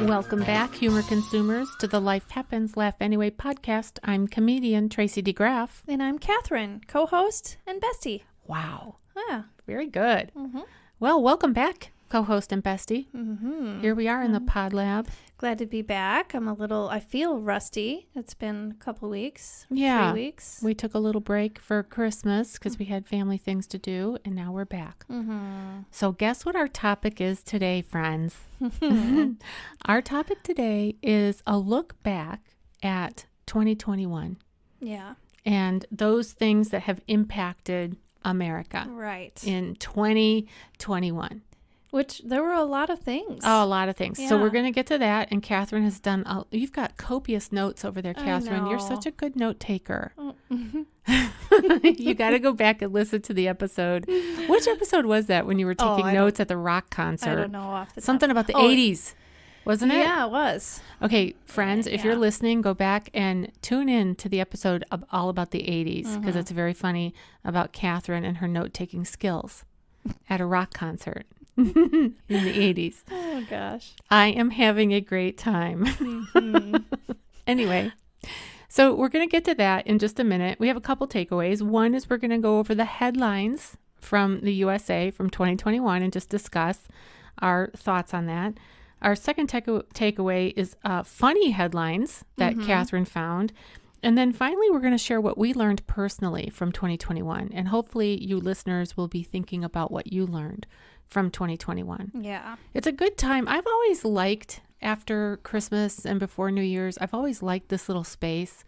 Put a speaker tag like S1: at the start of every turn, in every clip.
S1: Welcome back, humor consumers, to the Life Happens, Laugh Anyway podcast. I'm comedian Tracy DeGraaf.
S2: And I'm Cathrine, co-host and bestie.
S1: Wow.
S2: Yeah.
S1: Very good.
S2: Mm-hmm.
S1: Well, welcome back, co-host and bestie.
S2: Mm-hmm.
S1: Here we are in the pod lab.
S2: Glad to be back. I feel rusty. It's been a couple weeks.
S1: Yeah.
S2: 3 weeks.
S1: We took a little break for Christmas because we had family things to do, and now we're back.
S2: Mm-hmm.
S1: So guess what our topic is today, friends? Our topic today is a look back at 2021
S2: Yeah.
S1: and those things that have impacted America
S2: Right.
S1: in 2021.
S2: Which there were a lot of things.
S1: Oh, a lot of things. So
S2: Yeah.
S1: we're going to get to that. And Cathrine has done, you've got copious notes over there, Cathrine. You're
S2: know.
S1: such a good note taker.
S2: Mm-hmm.
S1: You got to go back and listen to the episode. Which episode was that when you were taking notes at the rock concert?
S2: I don't know off the top.
S1: Something about the 80s, wasn't it?
S2: Yeah, it was.
S1: Okay, friends, if you're listening, go back and tune in to the episode all about the 80s because it's very funny about Cathrine and her note-taking skills at a rock concert in the 80s.
S2: Oh, gosh.
S1: I am having a great time.
S2: Mm-hmm.
S1: Anyway, so we're going to get to that in just a minute. We have a couple takeaways. One is we're going to go over the headlines from the U.S.A. from 2021 and just discuss our thoughts on that. Our second takeaway is funny headlines that Cathrine found. And then finally, we're going to share what we learned personally from 2021. And hopefully you listeners will be thinking about what you learned from 2021.
S2: Yeah.
S1: It's a good time. I've always liked, after Christmas and before New Year's, I've always liked this little space.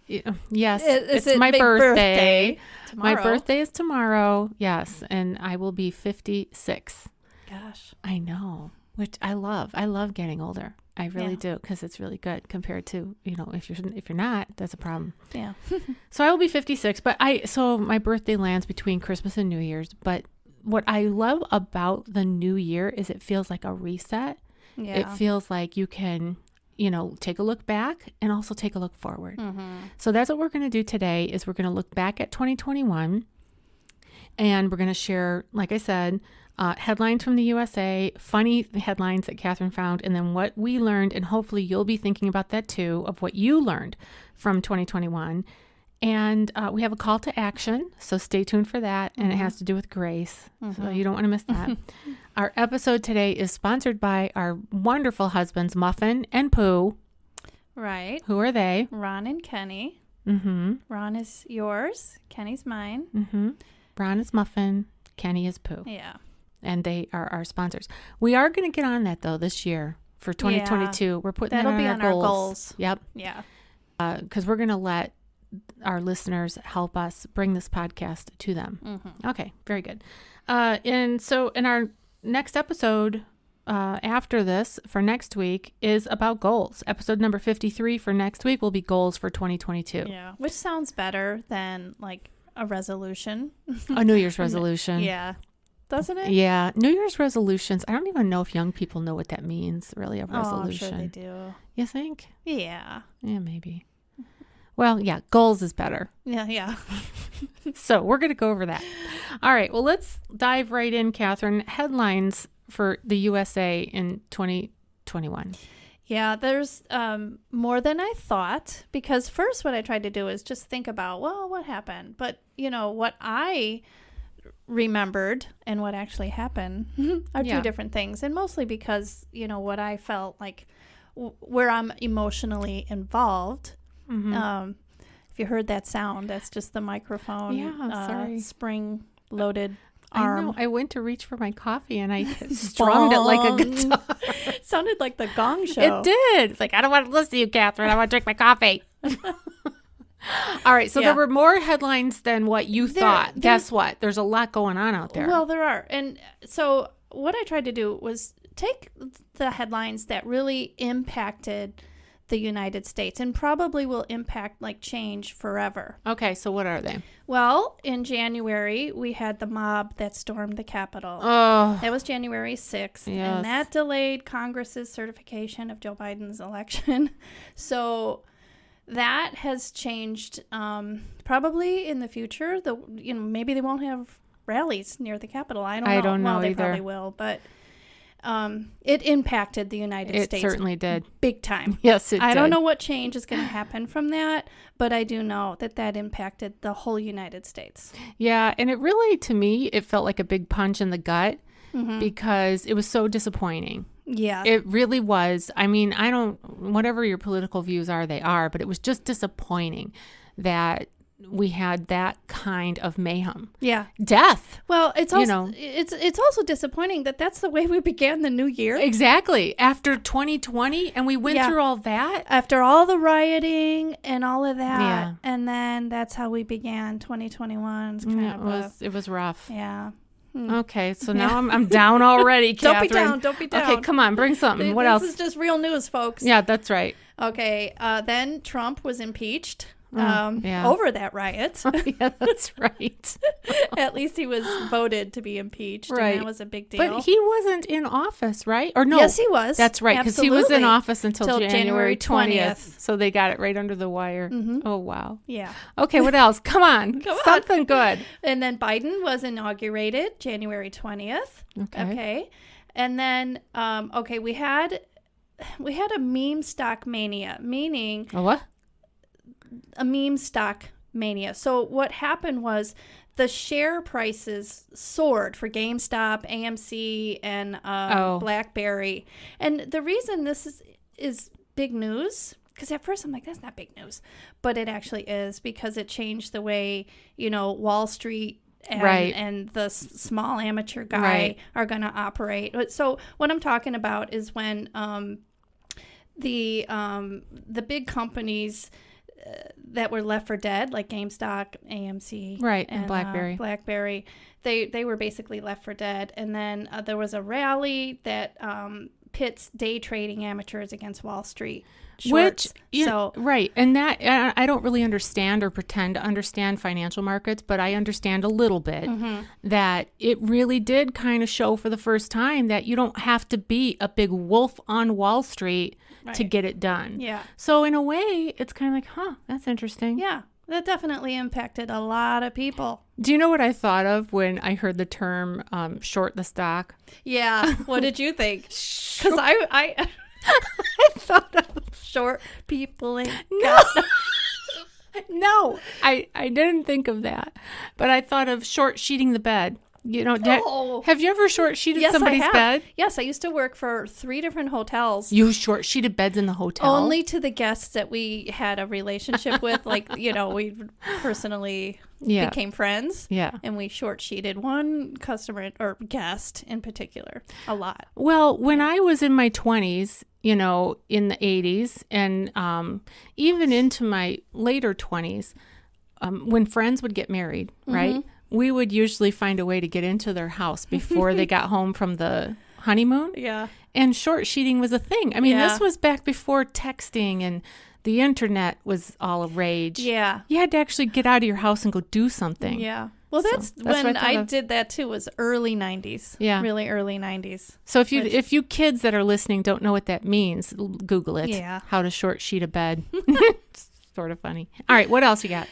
S1: Yes, it's my birthday.
S2: Tomorrow.
S1: My birthday is tomorrow. Yes. And I will be 56.
S2: Gosh.
S1: I know, which I love. I love getting older. I really do, because it's really good compared to, if you're not, that's a problem.
S2: Yeah.
S1: So I will be 56, so my birthday lands between Christmas and New Year's. But what I love about the new year is it feels like a reset.
S2: Yeah.
S1: It feels like you can, take a look back and also take a look forward.
S2: Mm-hmm.
S1: So that's what we're going to do today is we're going to look back at 2021 and we're going to share, like I said, headlines from the U.S.A., funny headlines that Cathrine found, and then what we learned, and hopefully you'll be thinking about that too, of what you learned from 2021. And we have a call to action, so stay tuned for that, and it has to do with grace, so you don't want to miss that. Our episode today is sponsored by our wonderful husbands, Muffin and Pooh.
S2: Right.
S1: Who are they?
S2: Ron and Kenny.
S1: Mm-hmm.
S2: Ron is yours. Kenny's mine.
S1: Mm-hmm. Ron is Muffin. Kenny is Pooh.
S2: Yeah.
S1: And they are our sponsors. We are going to get on that, though, this year for 2022. Yeah. We're putting that on our goals. Yep.
S2: Yeah.
S1: Because we're going to let our listeners help us bring this podcast to them. Mm-hmm. Okay. Very good. And so in our next episode after this for next week is about goals. Episode number 53 for next week will be goals for 2022.
S2: Yeah. Which sounds better than like a resolution.
S1: A New Year's resolution.
S2: Yeah. Doesn't it?
S1: Yeah. New Year's resolutions. I don't even know if young people know what that means, really, a resolution.
S2: Oh, I'm sure they do.
S1: You think?
S2: Yeah.
S1: Yeah, maybe. Well, yeah, goals is better.
S2: Yeah.
S1: So we're going to go over that. All right. Well, let's dive right in, Cathrine. Headlines for the U.S.A. in 2021.
S2: Yeah, there's more than I thought, because first what I tried to do is just think about, well, what happened? But, what I remembered and what actually happened are two different things. And mostly because, what I felt like where I'm emotionally involved. Mm-hmm. If you heard that sound, that's just the microphone.
S1: Yeah, sorry.
S2: Spring-loaded arm.
S1: I know. I went to reach for my coffee and I strummed it like a guitar.
S2: It sounded like the Gong Show.
S1: It did. It's like, I don't want to listen to you, Cathrine. I want to drink my coffee. All right. So there were more headlines than what you thought. Guess what? There's a lot going on out there.
S2: Well, there are. And so what I tried to do was take the headlines that really impacted the United States and probably will impact change forever.
S1: Okay, so what are they?
S2: Well, in January, we had the mob that stormed the Capitol.
S1: Oh.
S2: That was January 6th.
S1: Yes.
S2: And that delayed Congress's certification of Joe Biden's election. So that has changed probably in the future. Maybe they won't have rallies near the Capitol. I don't know.
S1: Well,
S2: they
S1: either.
S2: probably will, but it impacted the United
S1: It
S2: States.
S1: certainly did.
S2: Big time.
S1: Yes, it did.
S2: I don't know what change is going to happen from that, but I do know that impacted the whole United States.
S1: Yeah, and it really, to me, it felt like a big punch in the gut because it was so disappointing.
S2: Yeah.
S1: It really was. I mean, whatever your political views are, they are, but it was just disappointing that we had that kind of mayhem.
S2: Yeah.
S1: Death.
S2: Well, it's also it's also disappointing that that's the way we began the new year.
S1: Exactly. After 2020 and we went through all that.
S2: After all the rioting and all of that.
S1: Yeah.
S2: And then that's how we began 2021. It's kind
S1: It was rough.
S2: Yeah.
S1: Okay, so now I'm down already, Catherine.
S2: Don't be down.
S1: Okay, come on, bring something. What else?
S2: This is just real news, folks.
S1: Yeah, that's right.
S2: Okay, then Trump was impeached
S1: yeah.
S2: over that riot.
S1: Yeah, that's right.
S2: At least he was voted to be impeached,
S1: Right.
S2: and that was a big deal.
S1: But he wasn't in office, right? Or no?
S2: Yes, he was.
S1: That's right, because he was in
S2: Absolutely.
S1: office until
S2: Till
S1: January
S2: January
S1: 20th. So they got it right under the wire.
S2: Mm-hmm.
S1: Oh, wow.
S2: Yeah.
S1: Okay, what else? Come on.
S2: Come on.
S1: Something good.
S2: And then Biden was inaugurated January 20th. Okay. And then, we had a meme stock mania, meaning
S1: A what?
S2: a meme stock mania. So what happened was the share prices soared for GameStop, AMC, and BlackBerry. And the reason this is big news, because at first I'm like, that's not big news, but it actually is, because it changed the way, Wall Street and the small amateur guy are going to operate. So what I'm talking about is when the big companies that were left for dead, like GameStop, AMC,
S1: and
S2: BlackBerry, they were basically left for dead. And then there was a rally that pits day trading amateurs against Wall Street shorts.
S1: Right. And that, I don't really understand or pretend to understand financial markets, but I understand a little bit that it really did kind of show for the first time that you don't have to be a big wolf on Wall Street to get it done.
S2: Yeah.
S1: So in a way, it's kind of like, that's interesting.
S2: Yeah. That definitely impacted a lot of people.
S1: Do you know what I thought of when I heard the term short the stock?
S2: Yeah. What did you think? Because I
S1: thought of
S2: short people ain't
S1: No, I didn't think of that. But I thought of short sheeting the bed. Have you ever short sheeted somebody's bed?
S2: Yes, I used to work for 3 different hotels.
S1: You short sheeted beds in the hotel?
S2: Only to the guests that we had a relationship with. Like, we personally became friends.
S1: Yeah.
S2: And we short sheeted one customer or guest in particular a lot.
S1: Well, when I was in my 20s, in the 80s, and even into my later 20s, when friends would get married, right? We would usually find a way to get into their house before they got home from the honeymoon.
S2: Yeah.
S1: And short sheeting was a thing. I mean, this was back before texting and the internet was all a rage.
S2: Yeah.
S1: You had to actually get out of your house and go do something.
S2: Yeah. Well, that's when I did that too, was early 90s.
S1: Yeah.
S2: Really early 90s.
S1: So if you kids that are listening don't know what that means, Google it.
S2: Yeah.
S1: How to short sheet a bed. Sort of funny. All right, what else you got?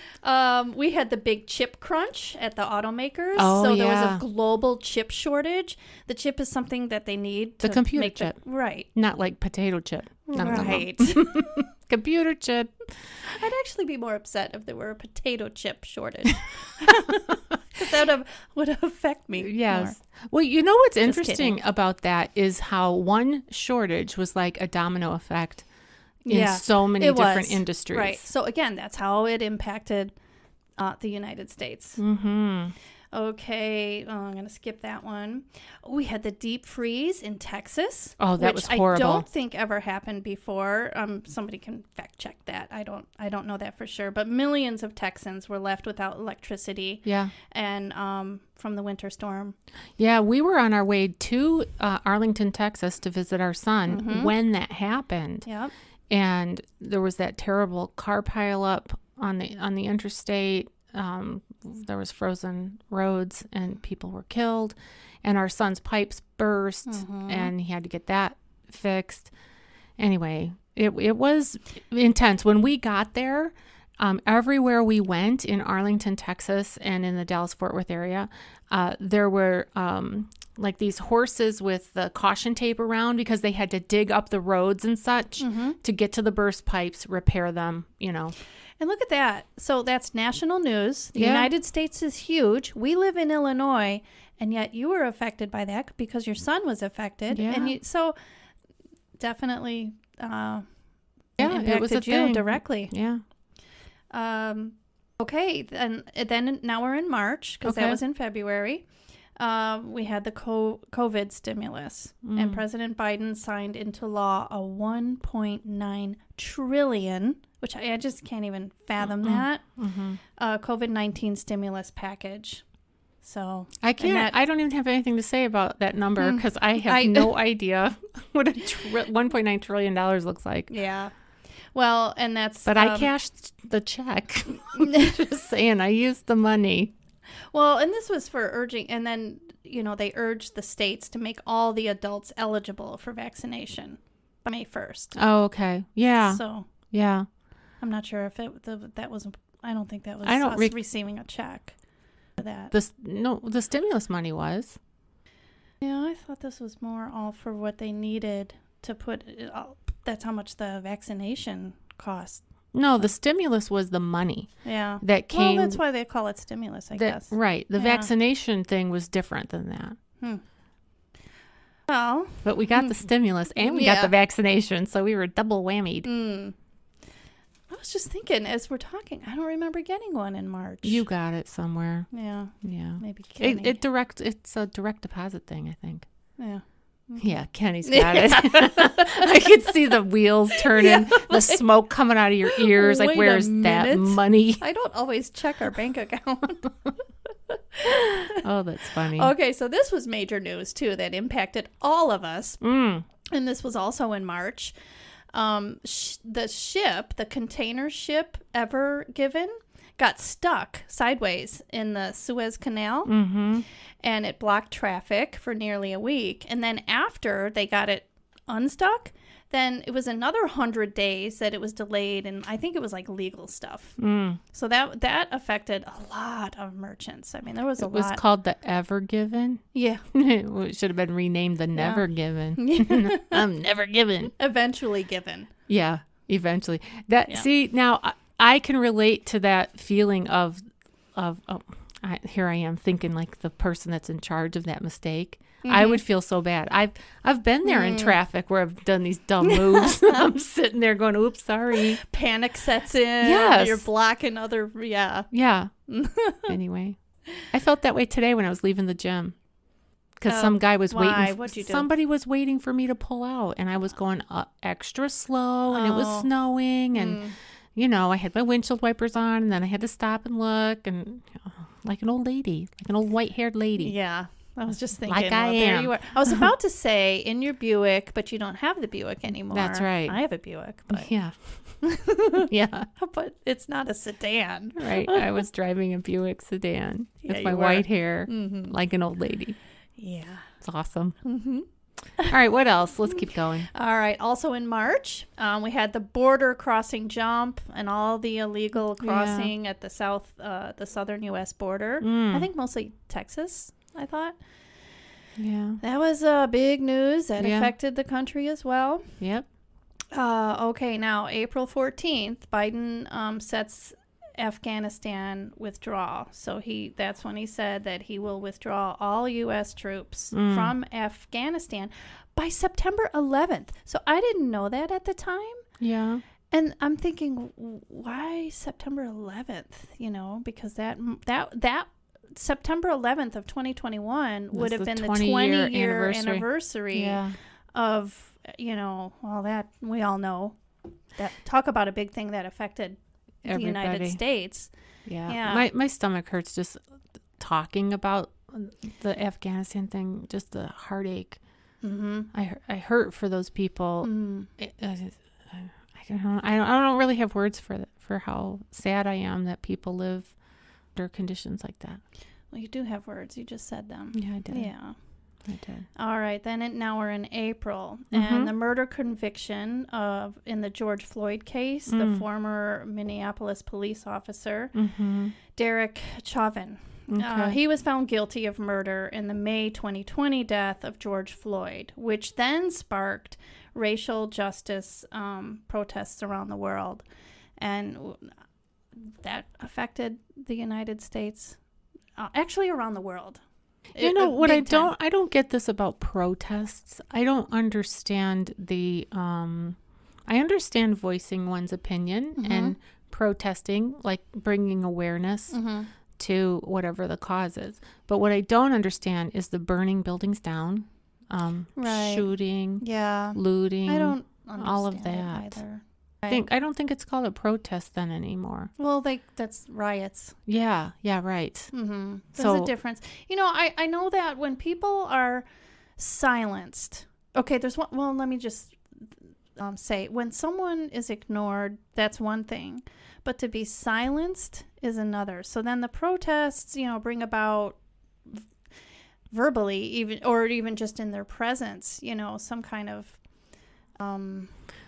S2: We had the big chip crunch at the automakers.
S1: Oh,
S2: so there was a global chip shortage. The chip is something that they need to
S1: the computer
S2: make
S1: chip.
S2: Right.
S1: Not like potato chip.
S2: Right.
S1: Computer chip.
S2: I'd actually be more upset if there were a potato chip shortage. That would affect me.
S1: Yes.
S2: More.
S1: Well, you know what's
S2: Just
S1: interesting
S2: kidding.
S1: about that is how one shortage was like a domino effect in so many different industries.
S2: Right. So again, that's how it impacted the United States.
S1: Mm-hmm.
S2: Okay, I'm going to skip that one. We had the deep freeze in Texas.
S1: Oh, that was horrible.
S2: I don't think ever happened before. Somebody can fact check that. I don't know that for sure. But millions of Texans were left without electricity.
S1: Yeah.
S2: And from the winter storm.
S1: Yeah, we were on our way to Arlington, Texas to visit our son when that happened.
S2: Yep.
S1: And there was that terrible car pileup on the interstate. There was frozen roads and people were killed, and our son's pipes burst and he had to get that fixed. Anyway, it was intense. When we got there, everywhere we went in Arlington, Texas, and in the Dallas-Fort Worth area, there were like these horses with the caution tape around because they had to dig up the roads and such to get to the burst pipes, repair them, you know.
S2: And look at that. So that's national news. The
S1: Yeah.
S2: United States is huge. We live in Illinois, and yet you were affected by that because your son was affected.
S1: Yeah.
S2: And so definitely
S1: it was a
S2: impacted you
S1: thing.
S2: directly.
S1: Yeah.
S2: Okay, then now we're in March because that
S1: Okay.
S2: was in February. We had the COVID stimulus, and President Biden signed into law a $1.9 trillion, which I just can't even fathom that, COVID-19 stimulus package. So
S1: I can't. I don't even have anything to say about that number because I have no idea what a $1.9 trillion looks like.
S2: Yeah. Well, and that's.
S1: But I cashed the check. Just saying, I used the money.
S2: Well, and this was for urging, and then they urged the states to make all the adults eligible for vaccination by May 1st.
S1: Oh, okay. Yeah.
S2: So
S1: yeah.
S2: I'm not sure if that was. I don't think that was
S1: us
S2: receiving a check for that.
S1: The stimulus money was.
S2: Yeah, I thought this was more all for what they needed to put. That's how much the vaccination cost.
S1: No, the stimulus was the money.
S2: Yeah.
S1: That came.
S2: Well, that's why they call it stimulus, I guess.
S1: Right. The vaccination thing was different than that.
S2: Well.
S1: But we got the stimulus and we got the vaccination, so we were double whammied.
S2: I was just thinking as we're talking, I don't remember getting one in March.
S1: You got it somewhere.
S2: Yeah.
S1: Yeah.
S2: Maybe Kenny.
S1: It's a direct deposit thing, I think.
S2: Yeah.
S1: Yeah, Kenny's got it. I could see the wheels turning, the smoke coming out of your ears. Like, where's that money?
S2: I don't always check our bank account.
S1: Oh, that's funny.
S2: Okay, so this was major news, too, that impacted all of us. And this was also in March. The container ship Ever Given got stuck sideways in the Suez Canal, and it blocked traffic for nearly a week. And then after they got it unstuck, then it was another 100 days that it was delayed, and I think it was like legal stuff. So that affected a lot of merchants. I mean, there was a lot.
S1: It was called the Ever Given?
S2: Yeah.
S1: It should have been renamed the Never Given. I'm never given.
S2: Eventually given.
S1: Yeah, eventually. See, now I can relate to that feeling of here I am thinking like the person that's in charge of that mistake. I would feel so bad. I've been there in traffic where I've done these dumb moves. I'm sitting there going, "Oops, sorry."
S2: Panic sets in.
S1: Yes.
S2: You're blocking other. Yeah.
S1: Yeah. Anyway, I felt that way today when I was leaving the gym because some guy was waiting.
S2: What'd you do?
S1: Somebody was waiting for me to pull out, and I was going extra slow, and it was snowing, and I had my windshield wipers on, and then I had to stop and look, and like an old lady, like an old white-haired lady.
S2: Yeah. I was just thinking,
S1: like I am.
S2: There you are. I was about to say in your Buick, but you don't have the Buick anymore.
S1: That's right.
S2: I have a Buick, but
S1: Yeah. Yeah.
S2: but it's not a sedan.
S1: Right. I was driving a Buick sedan with my white hair, like an old lady.
S2: Yeah.
S1: It's awesome. All right. What else? Let's keep going.
S2: All right. Also in March, we had the border crossing jump and all the illegal crossing at the southern U.S. border. I think mostly Texas. I thought.
S1: Yeah.
S2: That was big news that affected the country as well.
S1: Yep.
S2: Okay, now April 14th, Biden sets Afghanistan withdrawal. So that's when he said that he will withdraw all U.S. troops from Afghanistan by September 11th. So I didn't know that at the time.
S1: Yeah.
S2: And I'm thinking, why September 11th? Because that September 11th of 2021 would have been the 20-year anniversary of, that we all know. That talk about a big thing that affected the United States.
S1: Yeah. My stomach hurts just talking about the Afghanistan thing, just the heartache. I hurt for those people. I don't really have words for how sad I am that people live under conditions like that.
S2: Well, you do have words. You just said them.
S1: Yeah, I did.
S2: Yeah.
S1: I did.
S2: All right. Now we're in April.
S1: Mm-hmm.
S2: And the murder conviction in the George Floyd case, the former Minneapolis police officer, Derek Chauvin.
S1: Okay.
S2: He was found guilty of murder in the May 2020 death of George Floyd, which then sparked racial justice protests around the world. And that affected the United States, actually around the world.
S1: You know what I don't get this about protests. I don't understand I understand voicing one's opinion and protesting, like bringing awareness to whatever the cause is. But what I don't understand is the burning buildings down, shooting, looting,
S2: I don't understand
S1: all of that.
S2: either.
S1: I don't think it's called a protest then anymore.
S2: Well, that's riots.
S1: Yeah, right.
S2: Mm-hmm. There's a difference. You know, I know that when people are silenced, okay, there's one, well, let me just say, when someone is ignored, that's one thing, but to be silenced is another. So then the protests, bring about verbally, even just in their presence, some kind of,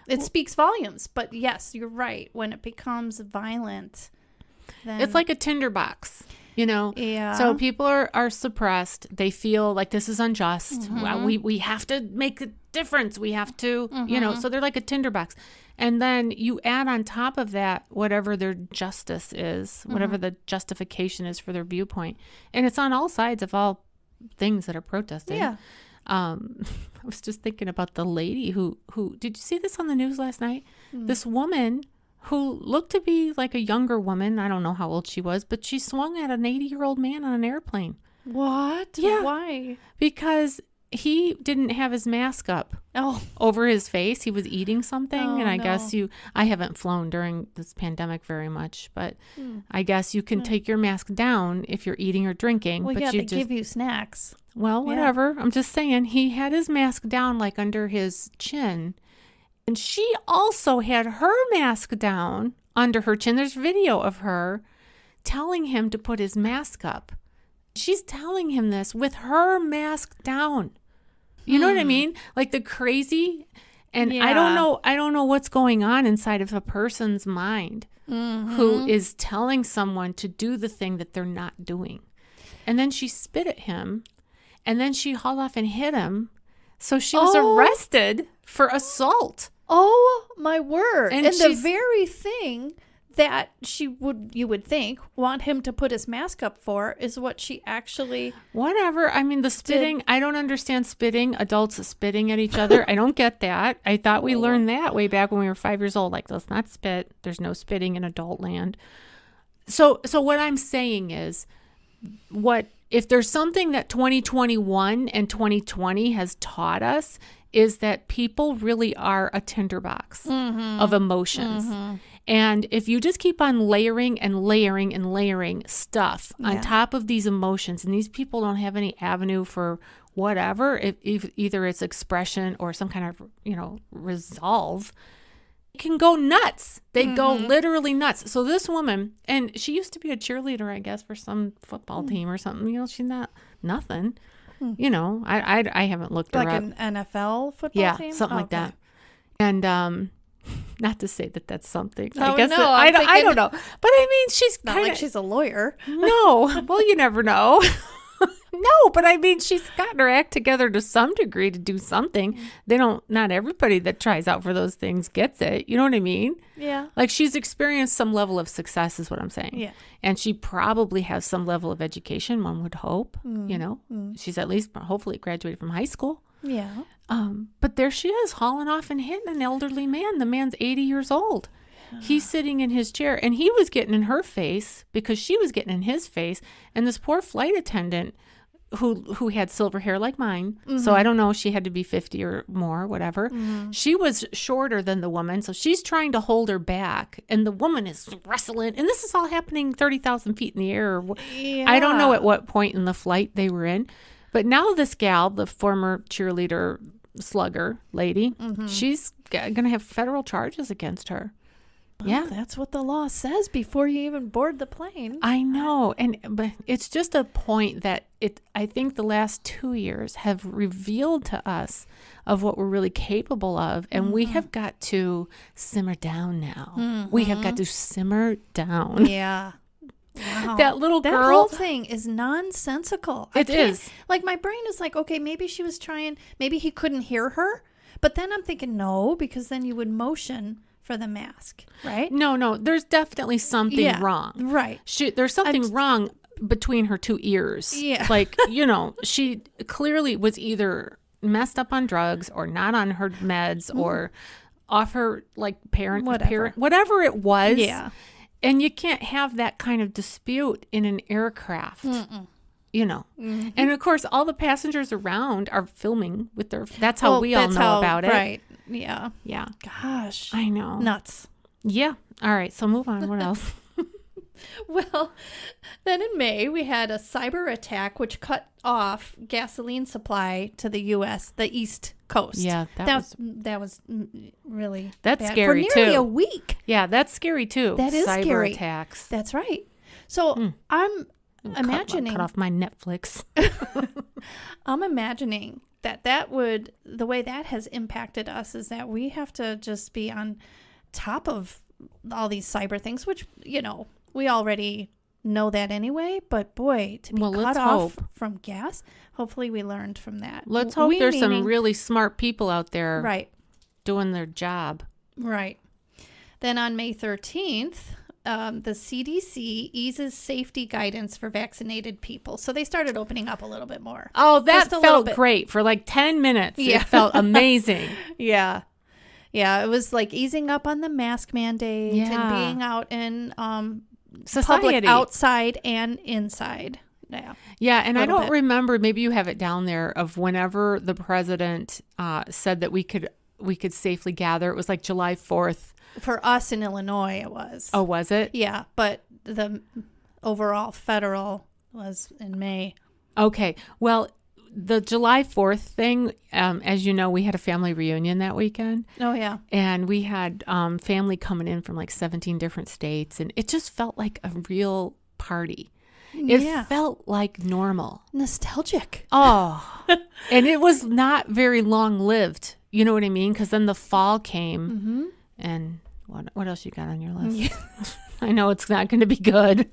S2: it speaks volumes. But yes, you're right. When it becomes violent, then
S1: it's like a tinderbox,
S2: Yeah.
S1: So people are suppressed. They feel like this is unjust. We have to make a difference. We have to, so they're like a tinderbox. And then you add on top of that whatever their justice is, whatever the justification is for their viewpoint. And it's on all sides of all things that are protested.
S2: Yeah.
S1: I was just thinking about the lady who did you see this on the news last night? This woman who looked to be like a younger woman. I don't know how old she was, but she swung at an 80-year-old man on an airplane.
S2: What?
S1: Yeah.
S2: Why?
S1: Because he didn't have his mask up over his face. He was eating something. And I guess I haven't flown during this pandemic very much, but I guess you can take your mask down if you're eating or drinking.
S2: Well,
S1: but
S2: they give you snacks.
S1: Well, whatever. I'm just saying he had his mask down like under his chin. And she also had her mask down under her chin. There's video of her telling him to put his mask up. She's telling him this with her mask down. You know what I mean? Like the crazy. And I don't know what's going on inside of a person's mind who is telling someone to do the thing that they're not doing. And then she spit at him. And then she hauled off and hit him. So she was arrested for assault.
S2: Oh, my word.
S1: And
S2: the very thing that you would think, want him to put his mask up for is what she actually...
S1: Whatever. I mean, the spitting, I don't understand spitting, adults spitting at each other. I don't get that. I thought we learned that way back when we were 5 years old. Like, let's not spit. There's no spitting in adult land. So what I'm saying is, if there's something that 2021 and 2020 has taught us, is that people really are a tinderbox of emotions. And if you just keep on layering and layering and layering stuff on top of these emotions, and these people don't have any avenue for whatever, if either it's expression or some kind of, resolve, it can go nuts. They go literally nuts. So this woman, and she used to be a cheerleader, I guess, for some football team or something. She's not nothing. I haven't looked her up.
S2: Like an NFL football team?
S1: Yeah, something like that. And not to say that that's something.
S2: Oh,
S1: I guess
S2: no,
S1: I don't know. But I mean, she's
S2: not
S1: kind of...
S2: like she's a lawyer.
S1: No. Well, you never know. No, but I mean, she's gotten her act together to some degree to do something. Not everybody that tries out for those things gets it. You know what I mean?
S2: Yeah.
S1: Like she's experienced some level of success is what I'm saying.
S2: Yeah.
S1: And she probably has some level of education, one would hope, She's at least hopefully graduated from high school.
S2: Yeah.
S1: But there she is hauling off and hitting an elderly man. The man's 80 years old. He's sitting in his chair and he was getting in her face because she was getting in his face. And this poor flight attendant who had silver hair like mine. So I don't know, she had to be 50 or more, whatever. She was shorter than the woman. So she's trying to hold her back. And the woman is wrestling. And this is all happening 30,000 feet in the air.
S2: Yeah.
S1: I don't know at what point in the flight they were in. But now this gal, the former cheerleader slugger lady, she's going to have federal charges against her. Yeah.
S2: That's what the law says before you even board the plane.
S1: I know. But it's just a point that I think the last 2 years have revealed to us of what we're really capable of. And we have got to simmer down now. We have got to simmer down.
S2: Yeah. Wow.
S1: That little girl.
S2: That whole thing is nonsensical.
S1: It is.
S2: Like, my brain is like, okay, maybe she was trying, maybe he couldn't hear her. But then I'm thinking, no, because then you would motion for the mask, right?
S1: No, there's definitely something wrong.
S2: Right.
S1: There's something wrong between her two ears.
S2: Yeah.
S1: Like, she clearly was either messed up on drugs or not on her meds or off her, like, whatever it was.
S2: Yeah.
S1: And you can't have that kind of dispute in an aircraft. And of course, all the passengers around are filming with that's how we all know about it.
S2: Right. Yeah.
S1: Yeah.
S2: Gosh.
S1: I know.
S2: Nuts.
S1: Yeah. All right. So move on. What else?
S2: Well, then in May, we had a cyber attack which cut off gasoline supply to the U.S., the East Coast.
S1: Yeah.
S2: That was really
S1: that's
S2: bad.
S1: scary,
S2: for nearly
S1: too.
S2: a week.
S1: Yeah, that's scary, too.
S2: That is
S1: cyber
S2: scary.
S1: attacks.
S2: That's right. So I'm imagining.
S1: Cut off my Netflix.
S2: I'm imagining that would, the way that has impacted us is that we have to just be on top of all these cyber things, which, we already know that anyway. But boy, to be cut off from gas, hopefully we learned from that.
S1: Let's hope there's some really smart people out there doing their job.
S2: Right. Then on May 13th, the CDC eases safety guidance for vaccinated people. So they started opening up a little bit more.
S1: Oh, that felt great for like 10 minutes. Yeah. It felt amazing.
S2: Yeah. Yeah. It was like easing up on the mask mandate and being out in
S1: society,
S2: public outside and inside. Yeah.
S1: Yeah. And I don't remember, maybe you have it down there, of whenever the president said that we could safely gather. It was like July 4th.
S2: For us in Illinois, it was.
S1: Oh, was it?
S2: Yeah, but the overall federal was in May.
S1: Okay. Well, the July 4th thing, as you know, we had a family reunion that weekend.
S2: Oh, yeah.
S1: And we had family coming in from like 17 different states. And it just felt like a real party. It felt like normal.
S2: Nostalgic.
S1: Oh. And it was not very long-lived. You know what I mean? Because then the fall came. Mm-hmm. And what else you got on your list? Yeah. I know it's not going to be good.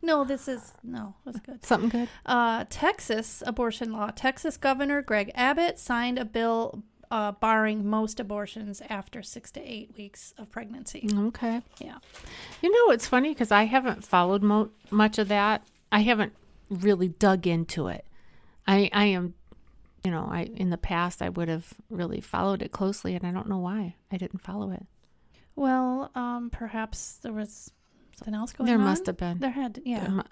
S2: No, that's good.
S1: Something good?
S2: Texas abortion law. Texas Governor Greg Abbott signed a bill barring most abortions after 6 to 8 weeks of pregnancy.
S1: Okay.
S2: Yeah.
S1: It's funny because I haven't followed much of that. I haven't really dug into it. I am... in the past, I would have really followed it closely, and I don't know why I didn't follow it.
S2: Well, perhaps there was something else going on.
S1: There must have been.
S2: There had,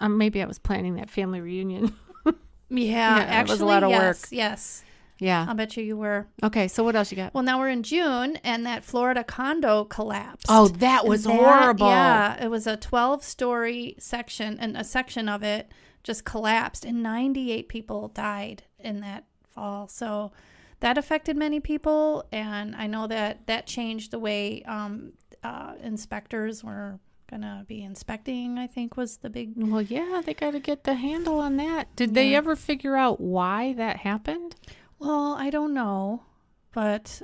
S1: maybe I was planning that family reunion.
S2: Actually,
S1: it was a lot of work.
S2: Yes.
S1: Yeah.
S2: I'll bet you were.
S1: Okay, so what else you got?
S2: Well, now we're in June, and that Florida condo collapsed.
S1: Oh, that was horrible.
S2: Yeah, it was a 12-story section, and a section of it just collapsed, and 98 people died in that fall. So that affected many people, and I know that changed the way inspectors were gonna be inspecting. I think was the big.
S1: Well, yeah, they got to get the handle on that. Did they ever figure out why that happened?
S2: Well, I don't know, but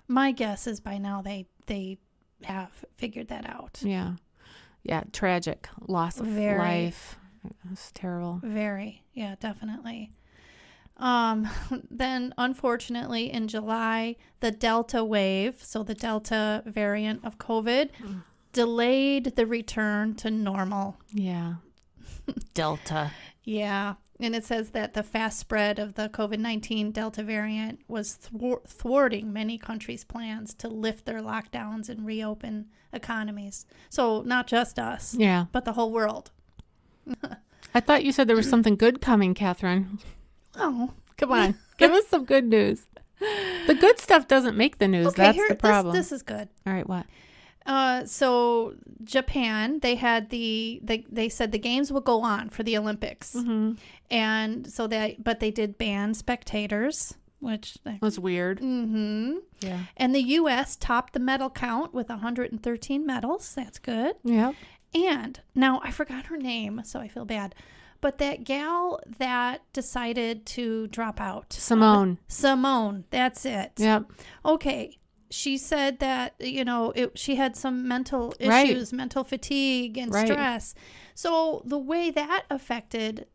S2: my guess is by now they have figured that out.
S1: Yeah, tragic loss of life. It was terrible.
S2: Very, yeah, definitely. Then, unfortunately, in July, the Delta wave, so the Delta variant of COVID, delayed the return to normal.
S1: Yeah. Delta.
S2: Yeah. And it says that the fast spread of the COVID-19 Delta variant was thwarting many countries' plans to lift their lockdowns and reopen economies. So not just us, but the whole world.
S1: I thought you said there was something good coming, Cathrine.
S2: Oh,
S1: come on. Give us some good news. The good stuff doesn't make the news.
S2: Okay,
S1: That's the problem.
S2: This is good.
S1: All right, what?
S2: So Japan, they said the games will go on for the Olympics. Mm-hmm. And so but they did ban spectators. which
S1: was weird.
S2: Mm-hmm.
S1: Yeah.
S2: And the U.S. topped the medal count with 113 medals. That's good.
S1: Yep.
S2: And now I forgot her name, so I feel bad. But that gal that decided to drop out.
S1: Simone.
S2: Simone. That's it.
S1: Yep.
S2: Okay. She said that, she had some mental
S1: Right.
S2: issues, mental fatigue and
S1: Right.
S2: stress. So the way that affected,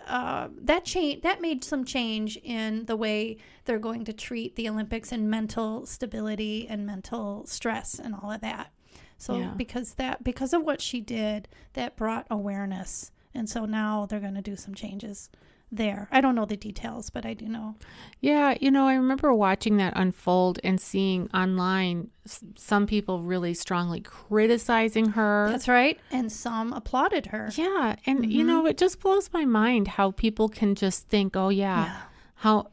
S2: that made some change in the way they're going to treat the Olympics and mental stability and mental stress and all of that. So
S1: Yeah.
S2: because of what she did, that brought awareness. And so now they're going to do some changes there. I don't know the details, but I do know.
S1: Yeah, I remember watching that unfold and seeing online some people really strongly criticizing her.
S2: That's right. And some applauded her.
S1: Yeah, and
S2: Mm-hmm.
S1: it just blows my mind how people can just think, "Oh yeah, how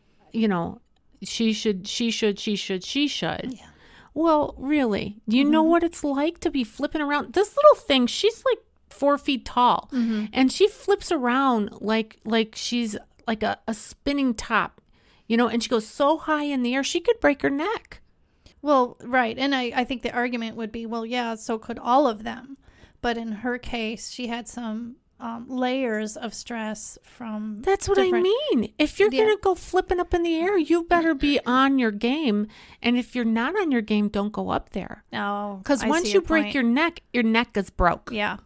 S1: she should."
S2: Yeah.
S1: Well, really, do you know what it's like to be flipping around? This little thing, she's like 4 feet tall, and she flips around like she's like a spinning top, and she goes so high in the air, she could break her neck.
S2: Well, right. And I think the argument would be, well, yeah, so could all of them. But in her case, she had some layers of stress from
S1: That's what I mean. If you're going to go flipping up in the air, you better be on your game. And if you're not on your game, don't go up there.
S2: Oh,
S1: Because
S2: I
S1: once
S2: see
S1: you break
S2: point.
S1: your neck is broke.
S2: Yeah.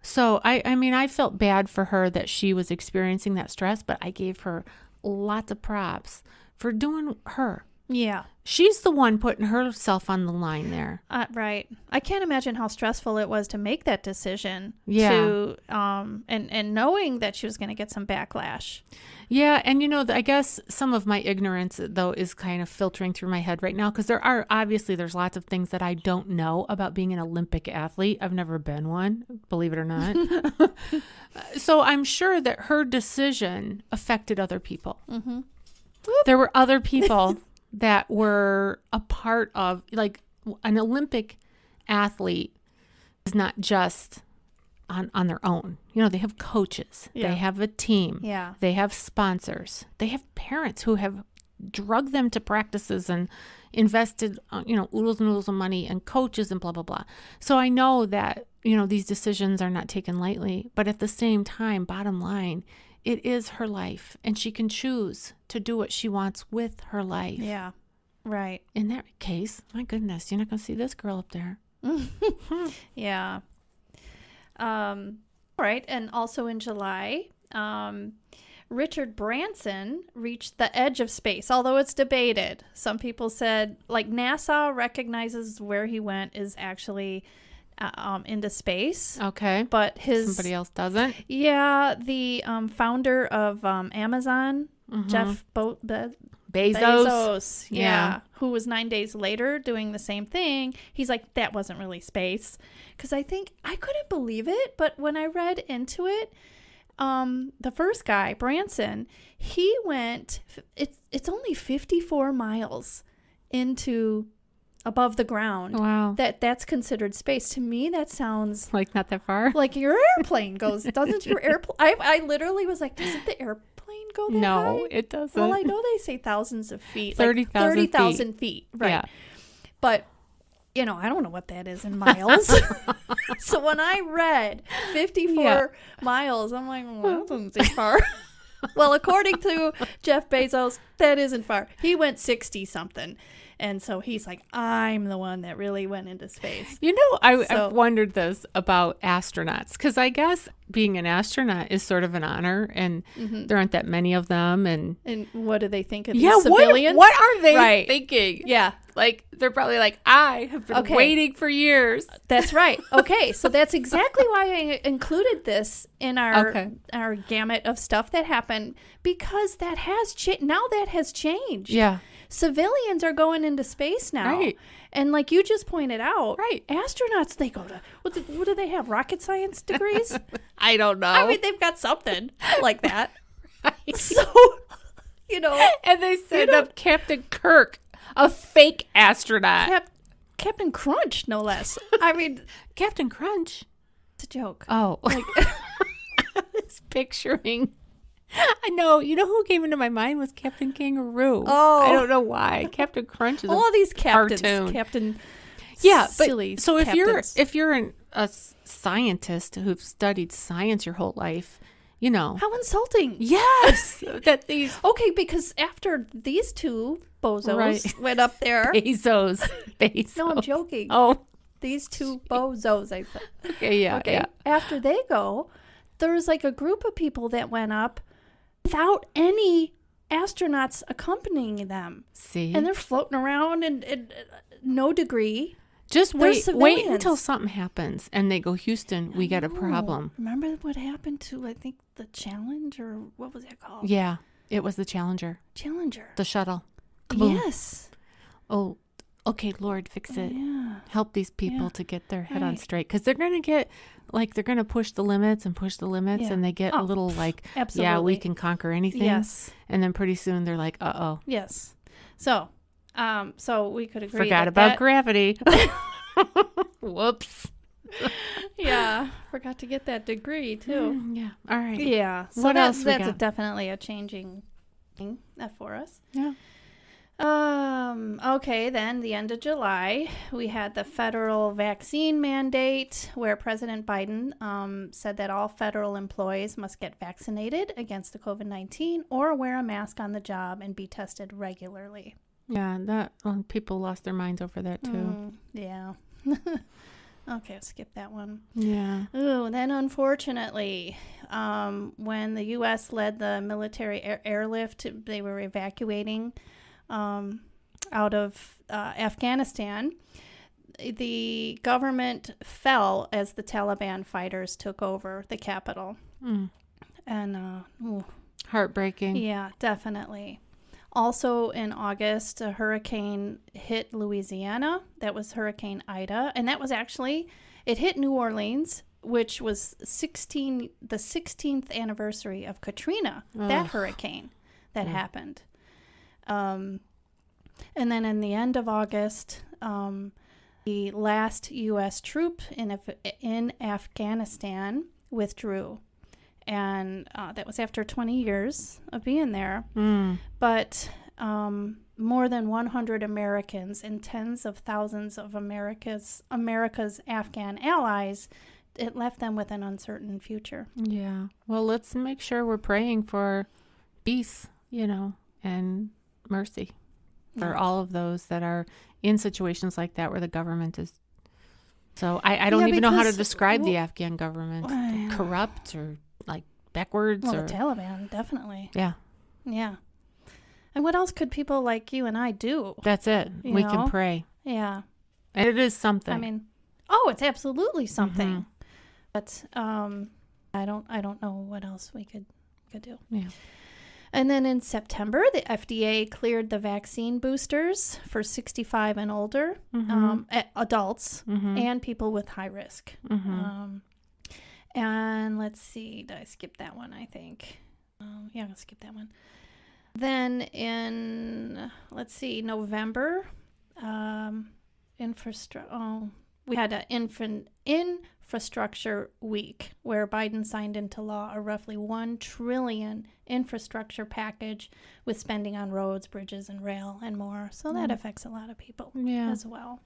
S1: So, I mean, I felt bad for her that she was experiencing that stress, but I gave her lots of props for doing her.
S2: Yeah.
S1: She's the one putting herself on the line there.
S2: Right. I can't imagine how stressful it was to make that decision.
S1: Yeah.
S2: To and knowing that she was going to get some backlash.
S1: Yeah, and I guess some of my ignorance though is kind of filtering through my head right now because there's lots of things that I don't know about being an Olympic athlete. I've never been one, believe it or not. So I'm sure that her decision affected other people.
S2: Mm-hmm.
S1: There were other people that were a part of, like, an Olympic athlete is not just on their own. They have coaches.
S2: Yeah.
S1: They have a team.
S2: Yeah.
S1: They have sponsors. They have parents who have drugged them to practices and invested, oodles and oodles of money and coaches and blah, blah, blah. So I know that, these decisions are not taken lightly. But at the same time, bottom line, it is her life, and she can choose to do what she wants with her life.
S2: Yeah. Right.
S1: In that case, my goodness, you're not going to see this girl up there.
S2: Yeah. All right. And also in July, Richard Branson reached the edge of space, although it's debated. Some people said, like, NASA recognizes where he went is actually into space.
S1: Okay.
S2: But
S1: somebody else doesn't.
S2: Yeah, the founder of Amazon, Jeff
S1: Bezos.
S2: Yeah. Who was 9 days later doing the same thing. He's like, that wasn't really space. Because I couldn't believe it. But when I read into it, the first guy, Branson, he went, it's only 54 miles into above the ground.
S1: Wow.
S2: That's considered space. To me, that sounds
S1: like not that far.
S2: like your airplane goes. Doesn't your airplane? I literally was like, doesn't the airplane go that high?
S1: No, it doesn't.
S2: Well, I know they say thousands of feet.
S1: 30,000
S2: feet. Right.
S1: Yeah.
S2: But, I don't know what that is in miles. So when I read 54 miles, I'm like, well, that doesn't seem far. Well, according to Jeff Bezos, that isn't far. He went 60 something. And so he's like, I'm the one that really went into space.
S1: I've wondered this about astronauts because I guess being an astronaut is sort of an honor, and there aren't that many of them. And
S2: what do they think of these civilians?
S1: What are they thinking?
S2: Yeah.
S1: Like, they're probably like, I have been waiting for years.
S2: That's right. Okay. So that's exactly why I included this in our gamut of stuff that happened, because that has now that has changed.
S1: Yeah.
S2: Civilians are going into space now.
S1: Right.
S2: And like you just pointed out,
S1: right,
S2: astronauts, they go to, what do they have, rocket science degrees?
S1: I don't know.
S2: I mean, they've got something like that.
S1: Right.
S2: So,
S1: And they send up Captain Kirk, a fake astronaut.
S2: Captain Crunch, no less. I mean,
S1: Captain Crunch?
S2: It's a joke.
S1: Oh. Like, I was picturing I know. You know who came into my mind was Captain Kangaroo.
S2: Oh.
S1: I don't know why. Captain Crunch is
S2: All these captains.
S1: cartoon.
S2: Captain.
S1: Yeah, but
S2: Silly
S1: so
S2: captains.
S1: if you're a scientist who've studied science your whole life, you know.
S2: How insulting.
S1: Yes, that these
S2: Okay, because after these two bozos
S1: Right.
S2: went up there.
S1: Bezos.
S2: No, I'm joking.
S1: Oh,
S2: These two bozos, I said.
S1: okay, yeah,
S2: Okay.
S1: yeah.
S2: After they go, there was like a group of people that went up without any astronauts accompanying them.
S1: See,
S2: And they're floating around and no degree.
S1: just
S2: they're
S1: wait
S2: civilians.
S1: until something happens and they go, Houston, we got a problem.
S2: Remember what happened to, I think, the Challenge, or what was that called?
S1: Yeah, it was the Challenger,
S2: Challenger.
S1: the shuttle. Kaboom.
S2: Yes.
S1: Oh, okay, Lord, fix it.
S2: Yeah.
S1: Help these people
S2: Yeah.
S1: to get their head on
S2: Right.
S1: straight, because they're gonna get they're gonna push the limits,
S2: Yeah.
S1: and they get a
S2: Oh,
S1: little like,
S2: absolutely.
S1: yeah, we can conquer anything.
S2: Yes.
S1: And then pretty soon they're like, uh-oh,
S2: Yes. So we could agree.
S1: forgot about gravity. Whoops.
S2: Yeah. Forgot to get that degree too.
S1: Yeah. All right.
S2: Yeah. So
S1: What else we
S2: that's
S1: got?
S2: definitely a changing thing for us.
S1: Yeah.
S2: Okay, then the end of July, we had the federal vaccine mandate where President Biden said that all federal employees must get vaccinated against the COVID-19 or wear a mask on the job and be tested regularly.
S1: Yeah. People lost their minds over that too.
S2: Yeah. Okay, I'll skip that one.
S1: Yeah.
S2: Ooh, then unfortunately, when the U.S. led the military airlift, they were evacuating out of Afghanistan. The government fell as the Taliban fighters took over the capital. And
S1: Heartbreaking.
S2: yeah, definitely. Also in August, a hurricane hit Louisiana. That was Hurricane Ida. And that was actually, it hit New Orleans, which was the 16th anniversary of Katrina, that hurricane that happened. And then in the end of August, the last U.S. troop in Afghanistan withdrew. And that was after 20 years of being there. But more than 100 Americans and tens of thousands of America's Afghan allies, it left them with an uncertain future.
S1: Yeah. Well, let's make sure we're praying for peace, and mercy for all of those that are in situations like that where the government is. So I don't even know how to describe the Afghan government. Corrupt or like backwards.
S2: Well, the Taliban, definitely.
S1: Yeah.
S2: Yeah. And what else could people like you and I do?
S1: That's it. We can pray.
S2: Yeah.
S1: And it is something.
S2: I mean, it's absolutely something. But I don't know what else we could do.
S1: Yeah.
S2: And then in September, the FDA cleared the vaccine boosters for 65 and older adults and people with high risk. And let's see, did I skip that one, I think? Yeah, I'll skip that one. Then in, November, we had an infrastructure week where Biden signed into law a roughly $1 trillion infrastructure package with spending on roads, bridges, and rail and more. So that affects a lot of people as well.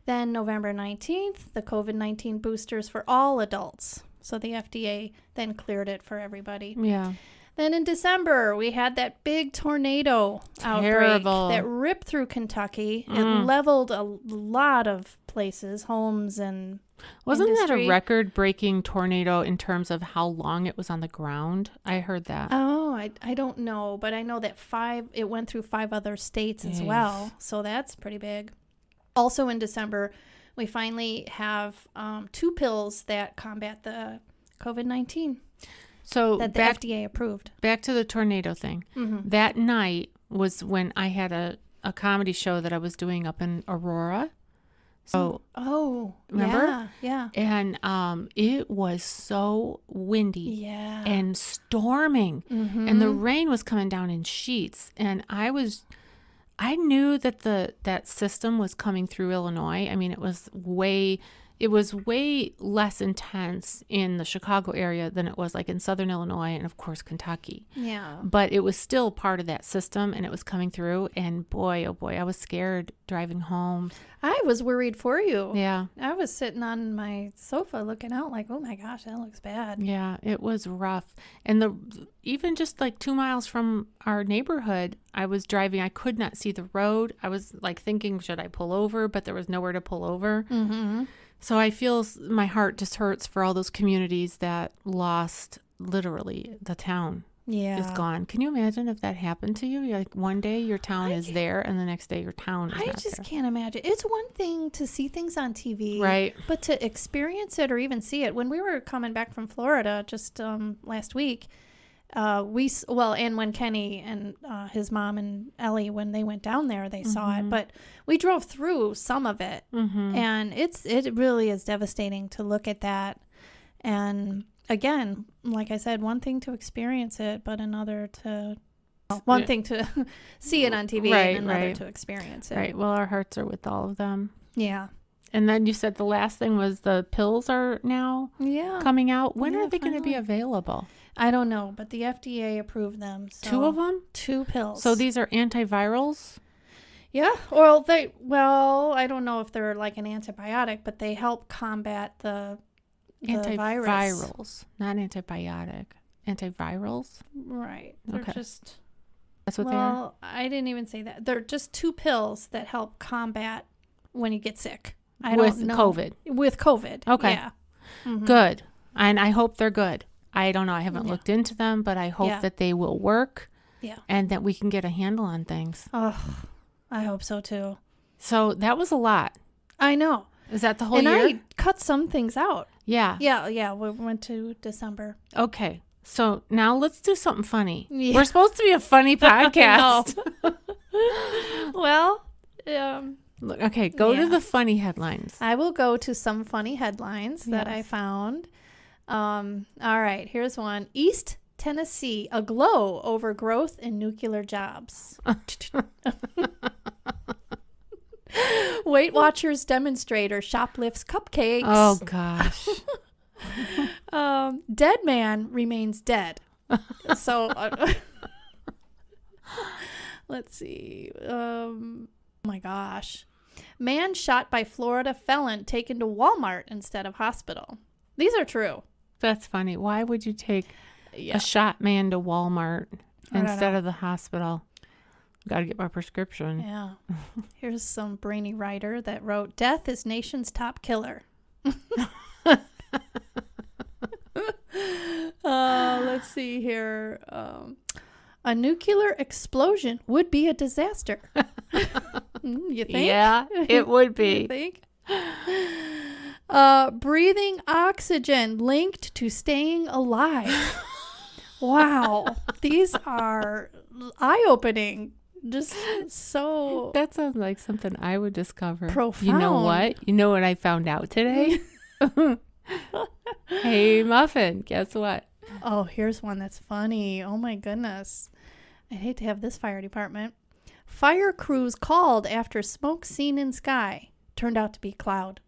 S2: Then November 19th, the COVID-19 boosters for all adults. So the FDA then cleared it for everybody.
S1: Yeah.
S2: Then in December, we had that big tornado outbreak that ripped through Kentucky. It leveled a lot of places, homes, and
S1: Wasn't
S2: industry.
S1: that a record-breaking tornado in terms of how long it was on the ground? I heard that.
S2: Oh, I don't know, but I know that it went through 5 other states as well. So that's pretty big. Also in December, we finally have 2 pills that combat the COVID-19.
S1: So
S2: that the FDA approved.
S1: Back to the tornado thing. That night was when I had a comedy show that I was doing up in Aurora. So remember?
S2: Yeah.
S1: And it was so windy and storming, and the rain was coming down in sheets. And I knew that that system was coming through Illinois. I mean, it was way it was way less intense in the Chicago area than it was like in Southern Illinois and, of course, Kentucky.
S2: Yeah.
S1: But it was still part of that system, and it was coming through. And boy, oh boy, I was scared driving home.
S2: I was worried for you.
S1: Yeah.
S2: I was sitting on my sofa looking out like, oh my gosh, that looks bad.
S1: Yeah, it was rough. And even just like 2 miles from our neighborhood, I was driving. I could not see the road. I was like thinking, should I pull over? But there was nowhere to pull over.
S2: Mm-hmm.
S1: So I feel my heart just hurts for all those communities that lost literally the town.
S2: Yeah.
S1: Is gone. Can you imagine if that happened to you? Like one day your town is there and the next day your town is not there.
S2: I just can't imagine. It's one thing to see things on TV.
S1: Right.
S2: But to experience it or even see it. When we were coming back from Florida just last week, and when Kenny and his mom and Ellie, when they went down there, they saw it. But we drove through some of it. Mm-hmm. And it really is devastating to look at that. And again, like I said, one thing to experience it, but another to one thing to see it on TV and another to experience it.
S1: Right. Well, our hearts are with all of them.
S2: Yeah.
S1: And then you said the last thing was the pills are now coming out. When are they going to be available?
S2: I don't know, but the FDA approved them. So
S1: 2 of them?
S2: 2 pills.
S1: So these are antivirals?
S2: Yeah. I don't know if they're like an antibiotic, but they help combat the
S1: antivirals, not antibiotic. Antivirals?
S2: Right. They're just...
S1: That's what they are?
S2: Well, I didn't even say that. They're just 2 pills that help combat when you get sick.
S1: With COVID?
S2: With COVID.
S1: Okay.
S2: Yeah. Mm-hmm.
S1: Good. And I hope they're good. I don't know. I haven't looked into them, but I hope that they will work. Yeah. And that we can get a handle on things.
S2: Oh, I hope so too.
S1: So that was a lot.
S2: I know.
S1: Is that the whole year?
S2: And I cut some things out.
S1: Yeah.
S2: Yeah. We went to December.
S1: Okay. So now let's do something funny. Yeah. We're supposed to be a funny podcast.
S2: Well,
S1: okay. Go to the funny headlines.
S2: I will go to some funny headlines that I found. All right. Here's one. East Tennessee aglow over growth in nuclear jobs. Weight Watchers demonstrator shoplifts cupcakes.
S1: Oh, gosh.
S2: Dead man remains dead. So, let's see. Oh, my gosh. Man shot by Florida felon taken to Walmart instead of hospital. These are true.
S1: That's funny. Why would you take a shot man to Walmart instead of the hospital? Got to get my prescription.
S2: Yeah. Here's some brainy writer that wrote, "Death is nation's top killer." Let's see here. A nuclear explosion would be a disaster. You think?
S1: Yeah, it would be.
S2: You think? Breathing oxygen linked to staying alive. Wow. These are eye-opening. Just so...
S1: That sounds like something I would discover.
S2: Profound.
S1: You know what? You know what I found out today? Hey, Muffin, guess what?
S2: Oh, here's one that's funny. Oh, my goodness. I'd hate to have this fire department. Fire crews called after smoke seen in sky. Turned out to be cloud.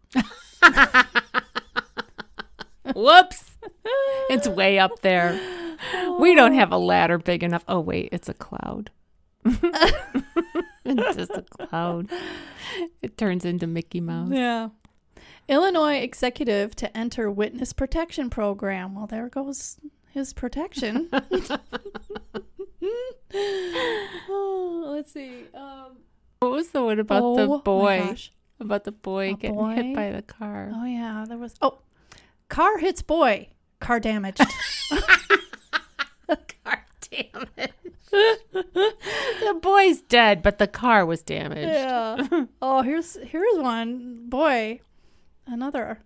S1: Whoops. It's way up there. We don't have a ladder big enough. Oh, wait, it's a cloud. It's just a cloud. It turns into Mickey Mouse.
S2: Yeah. Illinois executive to enter witness protection program. Well, there goes his protection. Let's see.
S1: What was the one about the boy? About the boy getting hit by the car.
S2: Oh, yeah. There was. Oh, car hits boy. Car damaged.
S1: Car damaged. The boy's dead, but the car was damaged.
S2: Yeah. Oh, here's one. Boy, another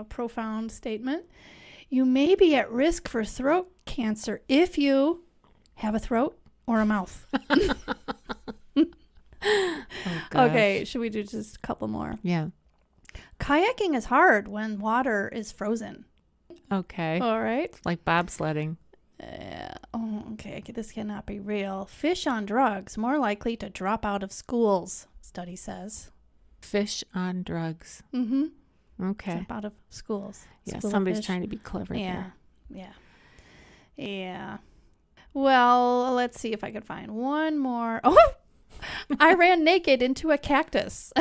S2: profound statement. You may be at risk for throat cancer if you have a throat or a mouth. Okay, should we do just a couple more?
S1: Yeah.
S2: Kayaking is hard when water is frozen.
S1: Okay.
S2: All right.
S1: It's like bobsledding.
S2: Okay. This cannot be real. Fish on drugs more likely to drop out of schools, study says.
S1: Fish on drugs.
S2: Mm-hmm.
S1: Okay.
S2: Jump out of schools.
S1: Yeah,
S2: School of
S1: somebody's
S2: fish.
S1: trying to be clever there.
S2: Yeah. Well, let's see if I could find one more. Oh, I ran naked into a cactus.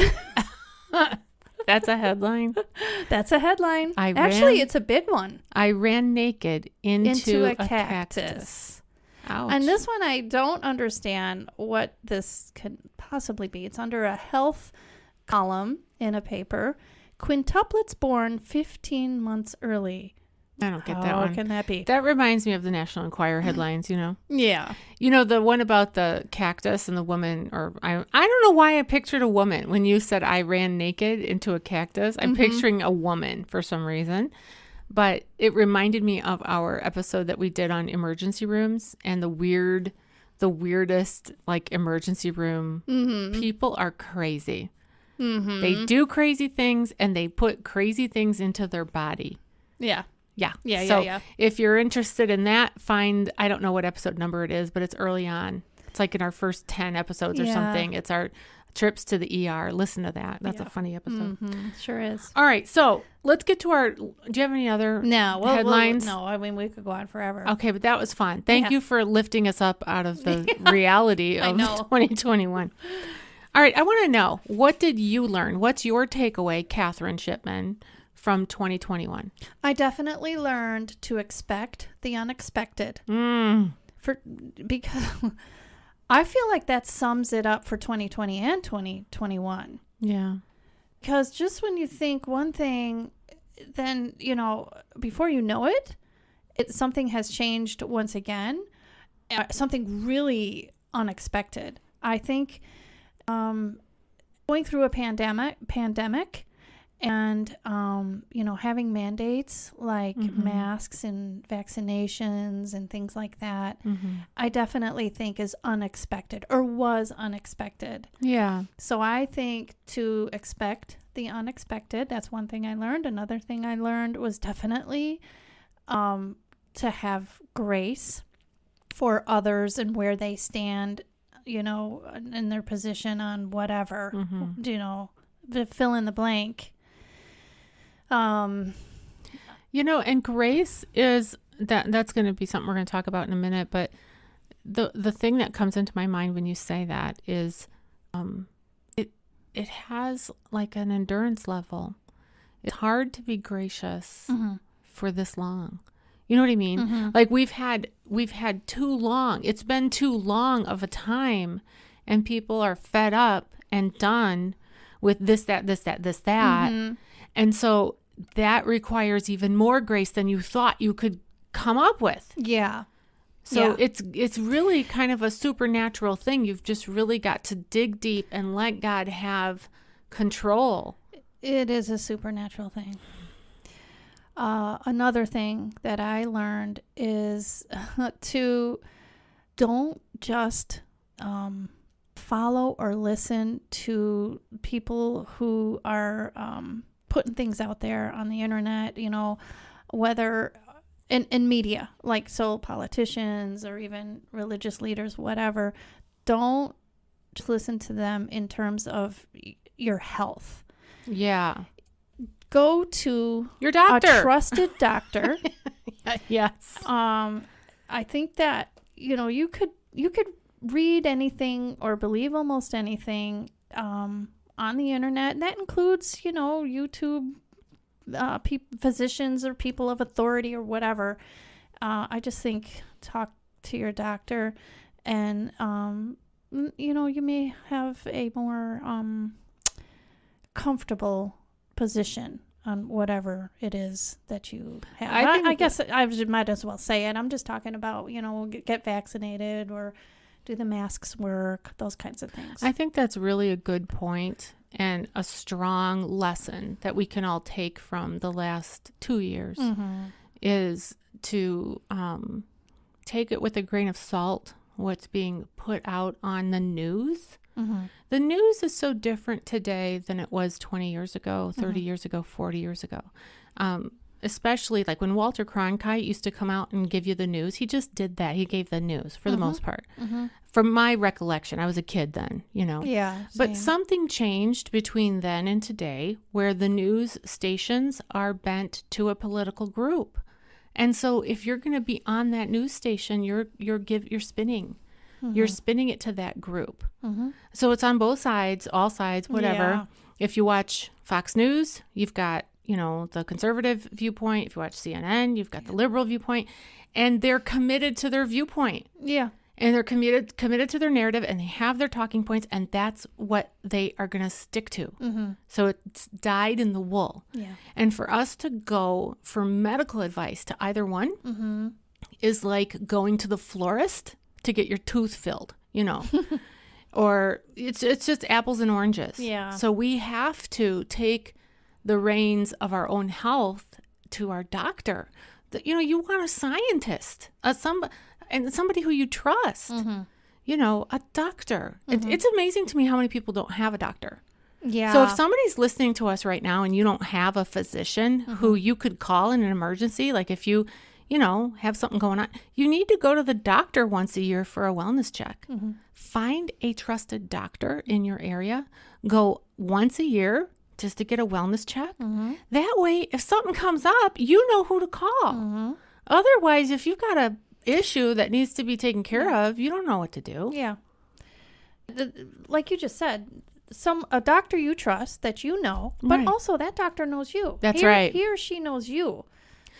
S1: That's a headline.
S2: That's a headline.
S1: I
S2: Actually,
S1: ran-
S2: it's a big one.
S1: I ran naked into a cactus.
S2: Cactus.
S1: Ouch.
S2: And this one, I don't understand what this could possibly be. It's under a health column in a paper. Quintuplets born 15 months early.
S1: I don't get that
S2: How
S1: one.
S2: can that be?
S1: That reminds me of the National Enquirer headlines, you know?
S2: Yeah.
S1: You know, the one about the cactus and the woman, or I don't know why I pictured a woman when you said I ran naked into a cactus. I'm picturing a woman for some reason. But it reminded me of our episode that we did on emergency rooms and the weirdest like emergency room. People are crazy. They do crazy things and they put crazy things into their body.
S2: Yeah.
S1: Yeah.
S2: Yeah.
S1: So if you're interested in that, I don't know what episode number it is, but it's early on. It's like in our first 10 episodes or something. It's our trips to the ER. Listen to that. That's a funny episode.
S2: Sure is.
S1: All right. So let's get to do you have any other headlines?
S2: No, I mean, we could go on forever.
S1: Okay, but that was fun. Thank you for lifting us up out of the reality of 2021. All right. I want to know, what did you learn? What's your takeaway, Cathrine Shipman, from 2021?
S2: I definitely learned to expect the unexpected. Because I feel like that sums it up for 2020 and 2021.
S1: Yeah.
S2: Because just when you think one thing, then, before you know it, something has changed once again. Something really unexpected. I think going through a pandemic and, having mandates like masks and vaccinations and things like that, I definitely think is unexpected or was unexpected.
S1: Yeah.
S2: So I think to expect the unexpected, that's one thing I learned. Another thing I learned was definitely to have grace for others and where they stand, in their position on whatever, fill in the blank. And
S1: grace is that's going to be something we're going to talk about in a minute. But the thing that comes into my mind when you say that is, it has like an endurance level. It's hard to be gracious for this long. You know what I mean? Like we've had too long. It's been too long of a time, and people are fed up and done with this, that. And so that requires even more grace than you thought you could come up with.
S2: Yeah.
S1: So it's really kind of a supernatural thing. You've just really got to dig deep and let God have control.
S2: It is a supernatural thing. Another thing that I learned is to don't just follow or listen to people who are putting things out there on the internet, whether in media, like politicians or even religious leaders, whatever. Don't just listen to them in terms of your health.
S1: Yeah.
S2: Go to
S1: your doctor,
S2: a trusted doctor.
S1: Yes.
S2: I think that, you could read anything or believe almost anything on the internet. And that includes, YouTube, physicians or people of authority or whatever. I just think talk to your doctor and, you may have a more comfortable position on whatever it is that you have. I guess I might as well say it. I'm just talking about, get vaccinated or do the masks work, those kinds of things.
S1: I think that's really a good point and a strong lesson that we can all take from the last 2 years is to take it with a grain of salt, what's being put out on the news. The news is so different today than it was 20 years ago, 30 years ago, 40 years ago. especially like when Walter Cronkite used to come out and give you the news, he just did that. He gave the news for the most part. From my recollection, I was a kid then,
S2: Yeah.
S1: But
S2: same.
S1: something changed between then and today where the news stations are bent to a political group. And so if you're going to be on that news station, you're spinning. You're spinning it to that group. So it's on both sides, all sides, whatever.
S2: Yeah.
S1: If you watch Fox News, you've got, the conservative viewpoint. If you watch CNN, you've got the liberal viewpoint. And they're committed to their viewpoint.
S2: Yeah.
S1: And they're committed to their narrative, and they have their talking points, and that's what they are going to stick to. So it's dyed in the wool.
S2: Yeah.
S1: And for us to go for medical advice to either one is like going to the florist to get your tooth filled, or it's just apples and oranges.
S2: Yeah.
S1: So we have to take the reins of our own health to our doctor. You want a scientist, somebody who you trust, a doctor. It's amazing to me how many people don't have a doctor.
S2: Yeah.
S1: So if somebody's listening to us right now and you don't have a physician who you could call in an emergency, like if you have something going on, you need to go to the doctor once a year for a wellness check. Find a trusted doctor in your area. Go once a year just to get a wellness check. That way, if something comes up, you know who to call. Otherwise, if you've got a issue that needs to be taken care of, you don't know what to do.
S2: Yeah. Like you just said, a doctor you trust that but
S1: Right.
S2: also that doctor knows you.
S1: That's right.
S2: He or she knows you.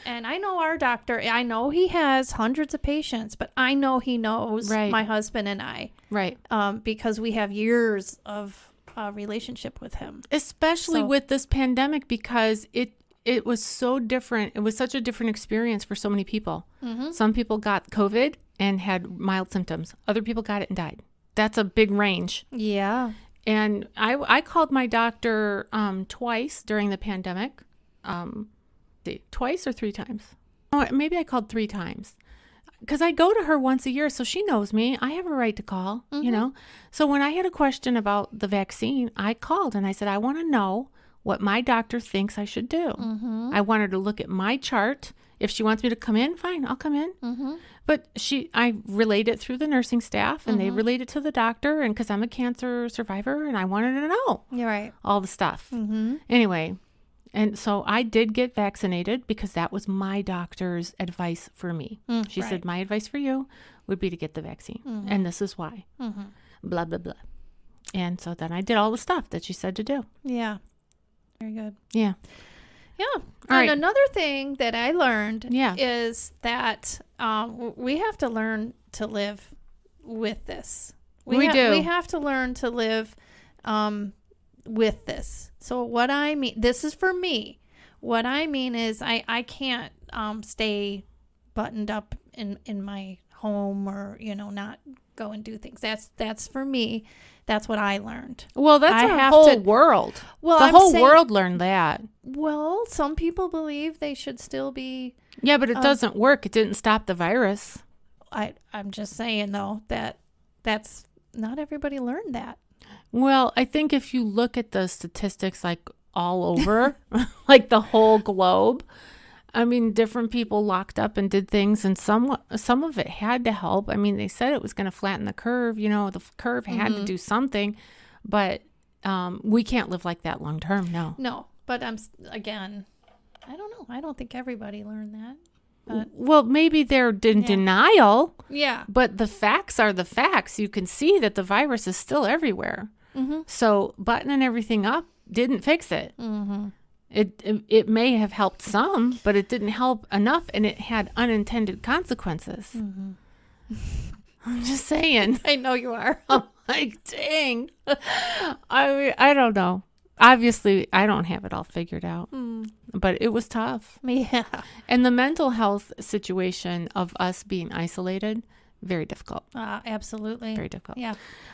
S2: And I know our doctor, I know he has hundreds of patients, but I know he knows my husband and I.
S1: Right.
S2: Because we have years of relationship with him.
S1: Especially with this pandemic, because it was so different. It was such a different experience for so many people. Some people got COVID and had mild symptoms. Other people got it and died. That's a big range.
S2: Yeah.
S1: And I called my doctor twice during the pandemic. Twice or 3 times? Oh, maybe I called 3 times. Because I go to her once a year, so she knows me. I have a right to call, So when I had a question about the vaccine, I called and I said, I want to know what my doctor thinks I should do. I want her to look at my chart. If she wants me to come in, fine, I'll come in. But I relayed it through the nursing staff, and they relayed it to the doctor, and because I'm a cancer survivor, and I wanted to know
S2: You're right.
S1: all the stuff. Anyway, and so I did get vaccinated because that was my doctor's advice for me. She said, my advice for you would be to get the vaccine, and this is why. Blah, blah, blah. And so then I did all the stuff that she said to do.
S2: Yeah. Very good.
S1: Yeah.
S2: Yeah.
S1: All
S2: And
S1: right.
S2: another thing that I learned
S1: Yeah.
S2: is that we have to learn to live with this.
S1: We do.
S2: We have to learn to live with this. So what I mean, this is for me. What I mean is I can't stay buttoned up in my home or, not go and do things. That's for me. That's what I learned.
S1: Well, that's
S2: I
S1: our
S2: have
S1: whole
S2: to-
S1: world.
S2: Well,
S1: the
S2: I'm
S1: whole
S2: saying-
S1: world learned that.
S2: Well, some people believe they should still be.
S1: Yeah, but it doesn't work. It didn't stop the virus.
S2: I'm just saying though that's not everybody learned that.
S1: Well, I think if you look at the statistics like all over, like the whole globe, I mean, different people locked up and did things, and some of it had to help. I mean, they said it was going to flatten the curve. The curve had to do something, but we can't live like that long term. No.
S2: No, but I don't know. I don't think everybody learned that. But
S1: Well, maybe they're in denial,
S2: yeah.
S1: but the facts are the facts. You can see that the virus is still everywhere. So buttoning everything up didn't fix it. It may have helped some, but it didn't help enough, and it had unintended consequences. I'm just saying.
S2: I know you are.
S1: I'm like, dang. I don't know. Obviously, I don't have it all figured out, but it was tough.
S2: Yeah.
S1: And the mental health situation of us being isolated, very difficult.
S2: Absolutely.
S1: Very difficult.
S2: Yeah.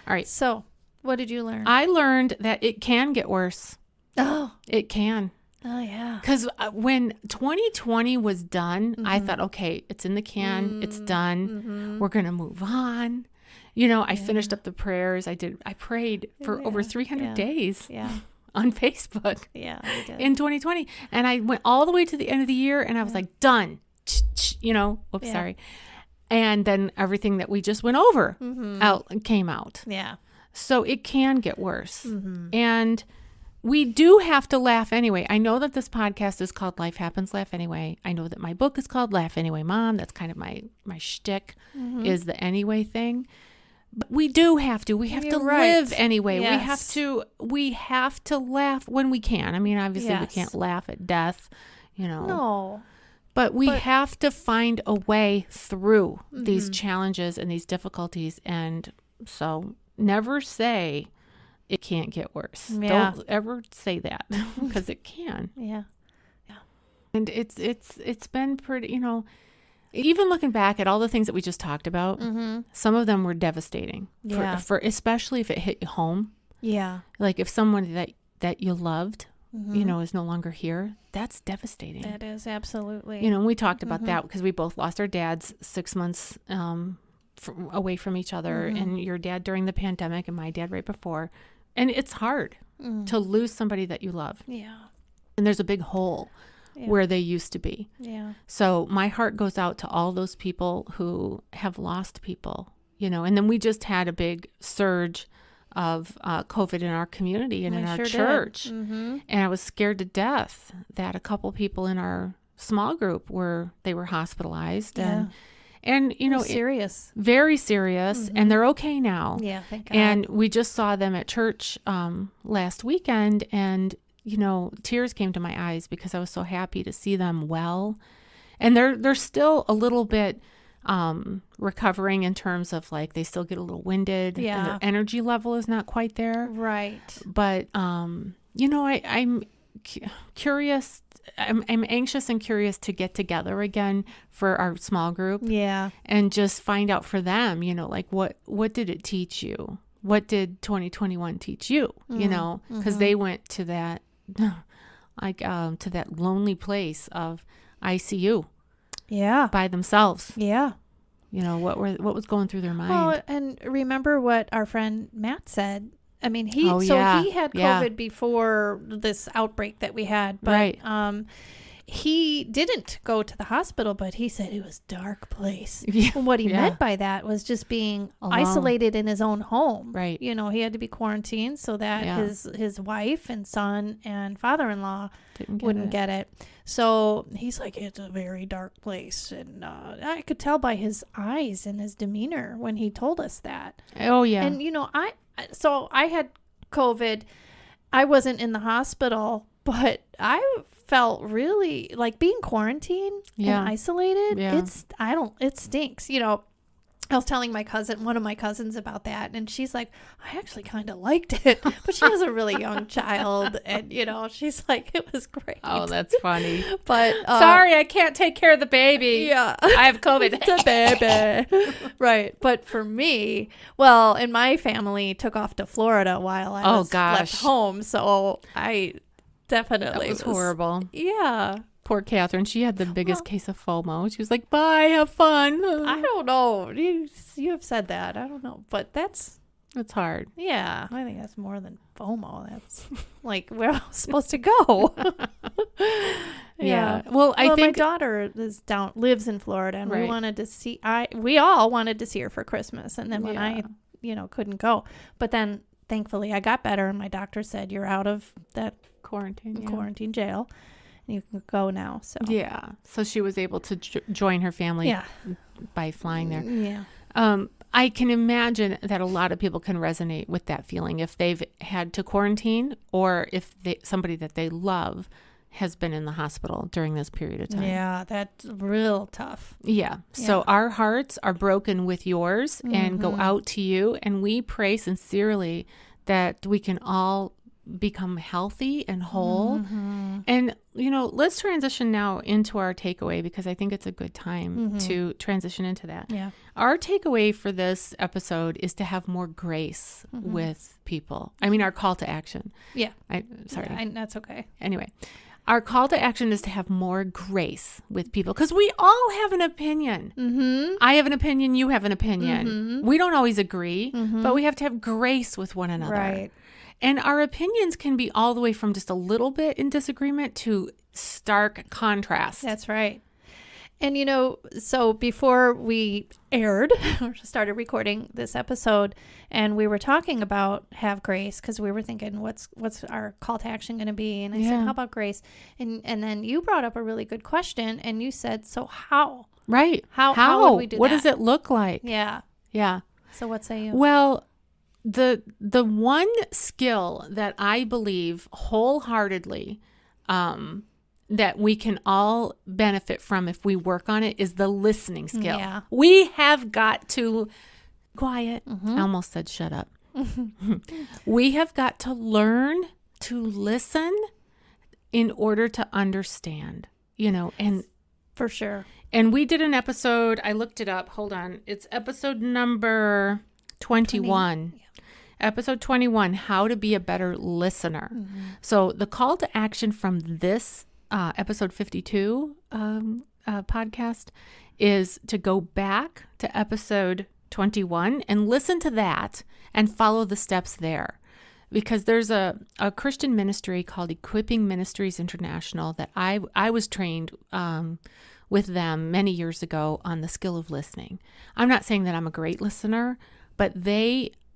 S1: All right.
S2: So, what did you learn?
S1: I learned that it can get worse.
S2: Oh
S1: It can.
S2: yeah.
S1: Because when 2020 was done, I thought, okay, it's in the can. It's done. We're going to move on. I finished up the prayers. I prayed for over 300 days.
S2: Yeah.
S1: on Facebook
S2: Yeah, we did.
S1: in 2020. And I went all the way to the end of the year and I was like, done. Whoops,
S2: Yeah.
S1: sorry. And then everything that we just went over came out.
S2: Yeah.
S1: So it can get worse. And we do have to laugh anyway. I know that this podcast is called Life Happens, Laugh Anyway. I know that my book is called Laugh Anyway, Mom. That's kind of my shtick is the anyway thing. But we do have to. We have to live anyway.
S2: Yes.
S1: We have to laugh when we can. I mean, obviously we can't laugh at death,
S2: No.
S1: But we have to find a way through these challenges and these difficulties. And so never say it can't get worse.
S2: Yeah.
S1: Don't ever say that because it can.
S2: Yeah.
S1: And it's been pretty, even looking back at all the things that we just talked about, some of them were devastating.
S2: Yeah.
S1: For especially if it hit you home.
S2: Yeah.
S1: Like if someone that you loved, is no longer here, that's devastating.
S2: That is absolutely.
S1: And we talked about that because we both lost our dads 6 months away from each other, and your dad during the pandemic and my dad right before. And it's hard to lose somebody that you love.
S2: Yeah.
S1: And there's a big hole where they used to be.
S2: Yeah.
S1: So my heart goes out to all those people who have lost people, and then we just had a big surge of COVID in our community and in our church. And I was scared to death that a couple people in our small group were hospitalized and
S2: serious.
S1: Very serious, and they're okay now.
S2: Yeah, thank God.
S1: And we just saw them at church last weekend, and tears came to my eyes because I was so happy to see them well. And they're still a little bit recovering in terms of like they still get a little winded.
S2: Yeah.
S1: And their energy level is not quite there.
S2: Right.
S1: But I'm curious. I'm anxious and curious to get together again for our small group.
S2: Yeah.
S1: And just find out for them, like what did it teach you? What did 2021 teach you? Because they went to that, to that lonely place of ICU.
S2: Yeah.
S1: By themselves.
S2: Yeah.
S1: What was going through their mind?
S2: Well, and remember what our friend Matt said. I mean, he had COVID before this outbreak that we had, but he didn't go to the hospital, but he said it was a dark place.
S1: Yeah.
S2: And what he meant by that was just being
S1: alone,
S2: isolated in his own home.
S1: Right.
S2: He had to be quarantined so that his wife and son and father-in-law wouldn't get it. So he's like, it's a very dark place. And I could tell by his eyes and his demeanor when he told us that.
S1: Oh, yeah.
S2: And, I had COVID. I wasn't in the hospital, but I felt really like being quarantined and isolated.
S1: Yeah.
S2: It stinks. I was telling one of my cousins about that, and she's like, I actually kind of liked it, but she was a really young child, and she's like, it was great.
S1: Oh, that's funny.
S2: But
S1: sorry, I can't take care of the baby.
S2: Yeah,
S1: I have COVID.
S2: It's a baby. Right. But for me, and my family took off to Florida while I was left home, so I definitely
S1: that was horrible.
S2: Yeah.
S1: Poor Cathrine. She had the biggest case of FOMO. She was like, bye, have fun.
S2: I don't know. You have said that. I don't know. But that's
S1: hard.
S2: Yeah. I think that's more than FOMO. That's like where I was supposed to go.
S1: Yeah. Well, I think
S2: my daughter lives in Florida, and we wanted to see, we all wanted to see her for Christmas. And then when I, couldn't go, but then thankfully I got better, and my doctor said, you're out of that quarantine jail. You can go now. So
S1: she was able to join her family by flying there.
S2: Yeah.
S1: I can imagine that a lot of people can resonate with that feeling if they've had to quarantine, or if somebody that they love has been in the hospital during this period of time.
S2: Yeah, that's real tough.
S1: Yeah. So our hearts are broken with yours and go out to you, and we pray sincerely that we can all become healthy and whole. And let's transition now into our takeaway, because I think it's a good time to transition into that. Our takeaway for this episode is to have more grace with people. I mean, our call to action.
S2: That's okay.
S1: Anyway, our call to action is to have more grace with people, because we all have an opinion. I have an opinion, you have an opinion. We don't always agree, but we have to have grace with one another.
S2: Right.
S1: And our opinions can be all the way from just a little bit in disagreement to stark contrast.
S2: That's right. And, so before we aired or started recording this episode, and we were talking about have grace, because we were thinking, what's our call to action going to be? And I said, how about grace? And then you brought up a really good question, and you said, so how?
S1: Right.
S2: How would we do
S1: what
S2: that?
S1: does it look like?
S2: Yeah.
S1: Yeah.
S2: So what say you?
S1: Well, the one skill that I believe wholeheartedly that we can all benefit from if we work on it is the listening skill.
S2: Yeah.
S1: We have got to quiet. I almost said shut up. We have got to learn to listen in order to understand, and
S2: for sure.
S1: And we did an episode, I looked it up. Hold on. It's episode number 21. Episode 21, how to be a better listener. So the call to action from this episode 52 podcast is to go back to episode 21 and listen to that and follow the steps there. Because there's a Christian ministry called Equipping Ministries International that I was trained with them many years ago on the skill of listening. I'm not saying that I'm a great listener, but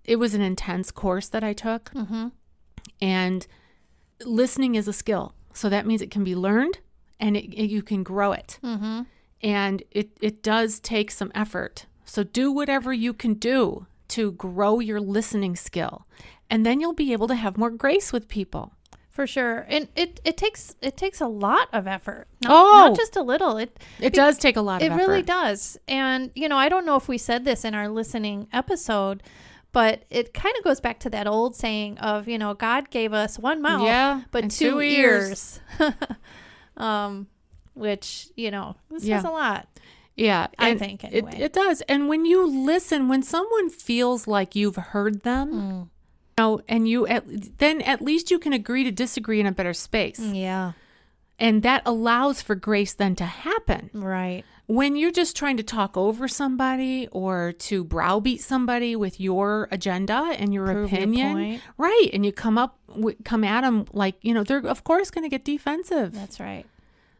S1: it was an intense course that I took. And listening is a skill. So that means it can be learned and you can grow it. And it does take some effort. So do whatever you can do to grow your listening skill. And then you'll be able to have more grace with people.
S2: For sure. And it takes a lot of effort.
S1: Oh!
S2: Not just a little. It
S1: does take a lot of effort.
S2: It really does. And, I don't know if we said this in our listening episode, but it kind of goes back to that old saying of, God gave us one mouth, but two ears. Which, says a lot.
S1: Yeah.
S2: I think, anyway.
S1: It does. And when you listen, when someone feels like you've heard them, and then at least you can agree to disagree in a better space.
S2: Yeah.
S1: And that allows for grace then to happen.
S2: Right.
S1: When you're just trying to talk over somebody or to browbeat somebody with your agenda and your opinion, right? And you come at them like, they're of course going to get defensive.
S2: That's right.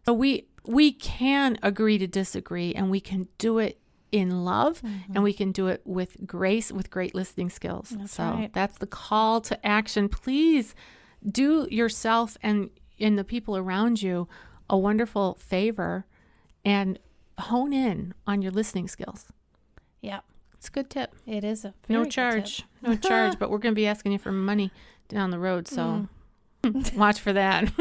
S1: So we can agree to disagree, and we can do it in love, and we can do it with grace, with great listening skills. That's the call to action. Please do yourself and the people around you a wonderful favor and hone in on your listening skills.
S2: Yeah.
S1: It's a good tip.
S2: It is a very
S1: no charge. No charge, but we're going to be asking you for money down the road, so watch for that.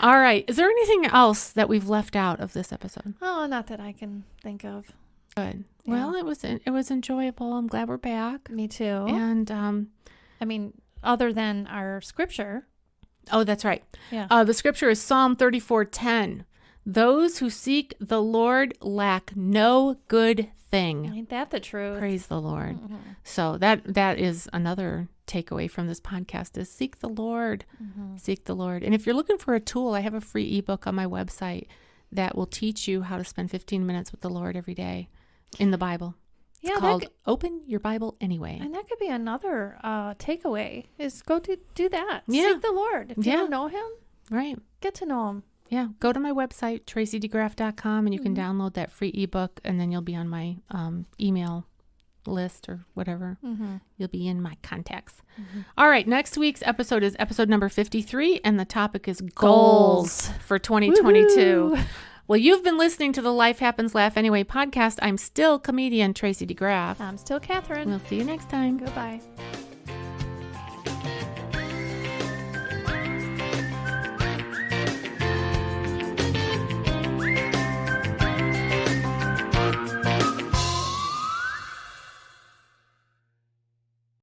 S1: All right. Is there anything else that we've left out of this episode?
S2: Oh, not that I can think of.
S1: Good.
S2: Yeah.
S1: Well, it was enjoyable. I'm glad we're back.
S2: Me too.
S1: And
S2: other than our scripture.
S1: Oh, that's right.
S2: Yeah.
S1: The scripture is Psalm 34:10. Those who seek the Lord lack no good thing.
S2: Ain't that the truth?
S1: Praise the Lord. So that is another takeaway from this podcast is seek the Lord. Seek the Lord. And if you're looking for a tool, I have a free ebook on my website that will teach you how to spend 15 minutes with the Lord every day in the Bible. It's called Open Your Bible Anyway.
S2: And that could be another takeaway is go to do that.
S1: Yeah.
S2: Seek the Lord. If you don't know him,
S1: right,
S2: get to know him.
S1: Yeah, go to my website, tracydegraaf.com, and you can download that free ebook, and then you'll be on my email list or whatever. You'll be in my contacts. All right, next week's episode is episode number 53, and the topic is goals for 2022. Woo-hoo. Well, you've been listening to the Life Happens, Laugh Anyway podcast. I'm still comedian Tracy DeGraaf.
S2: I'm still Cathrine.
S1: We'll see you next time.
S2: Goodbye.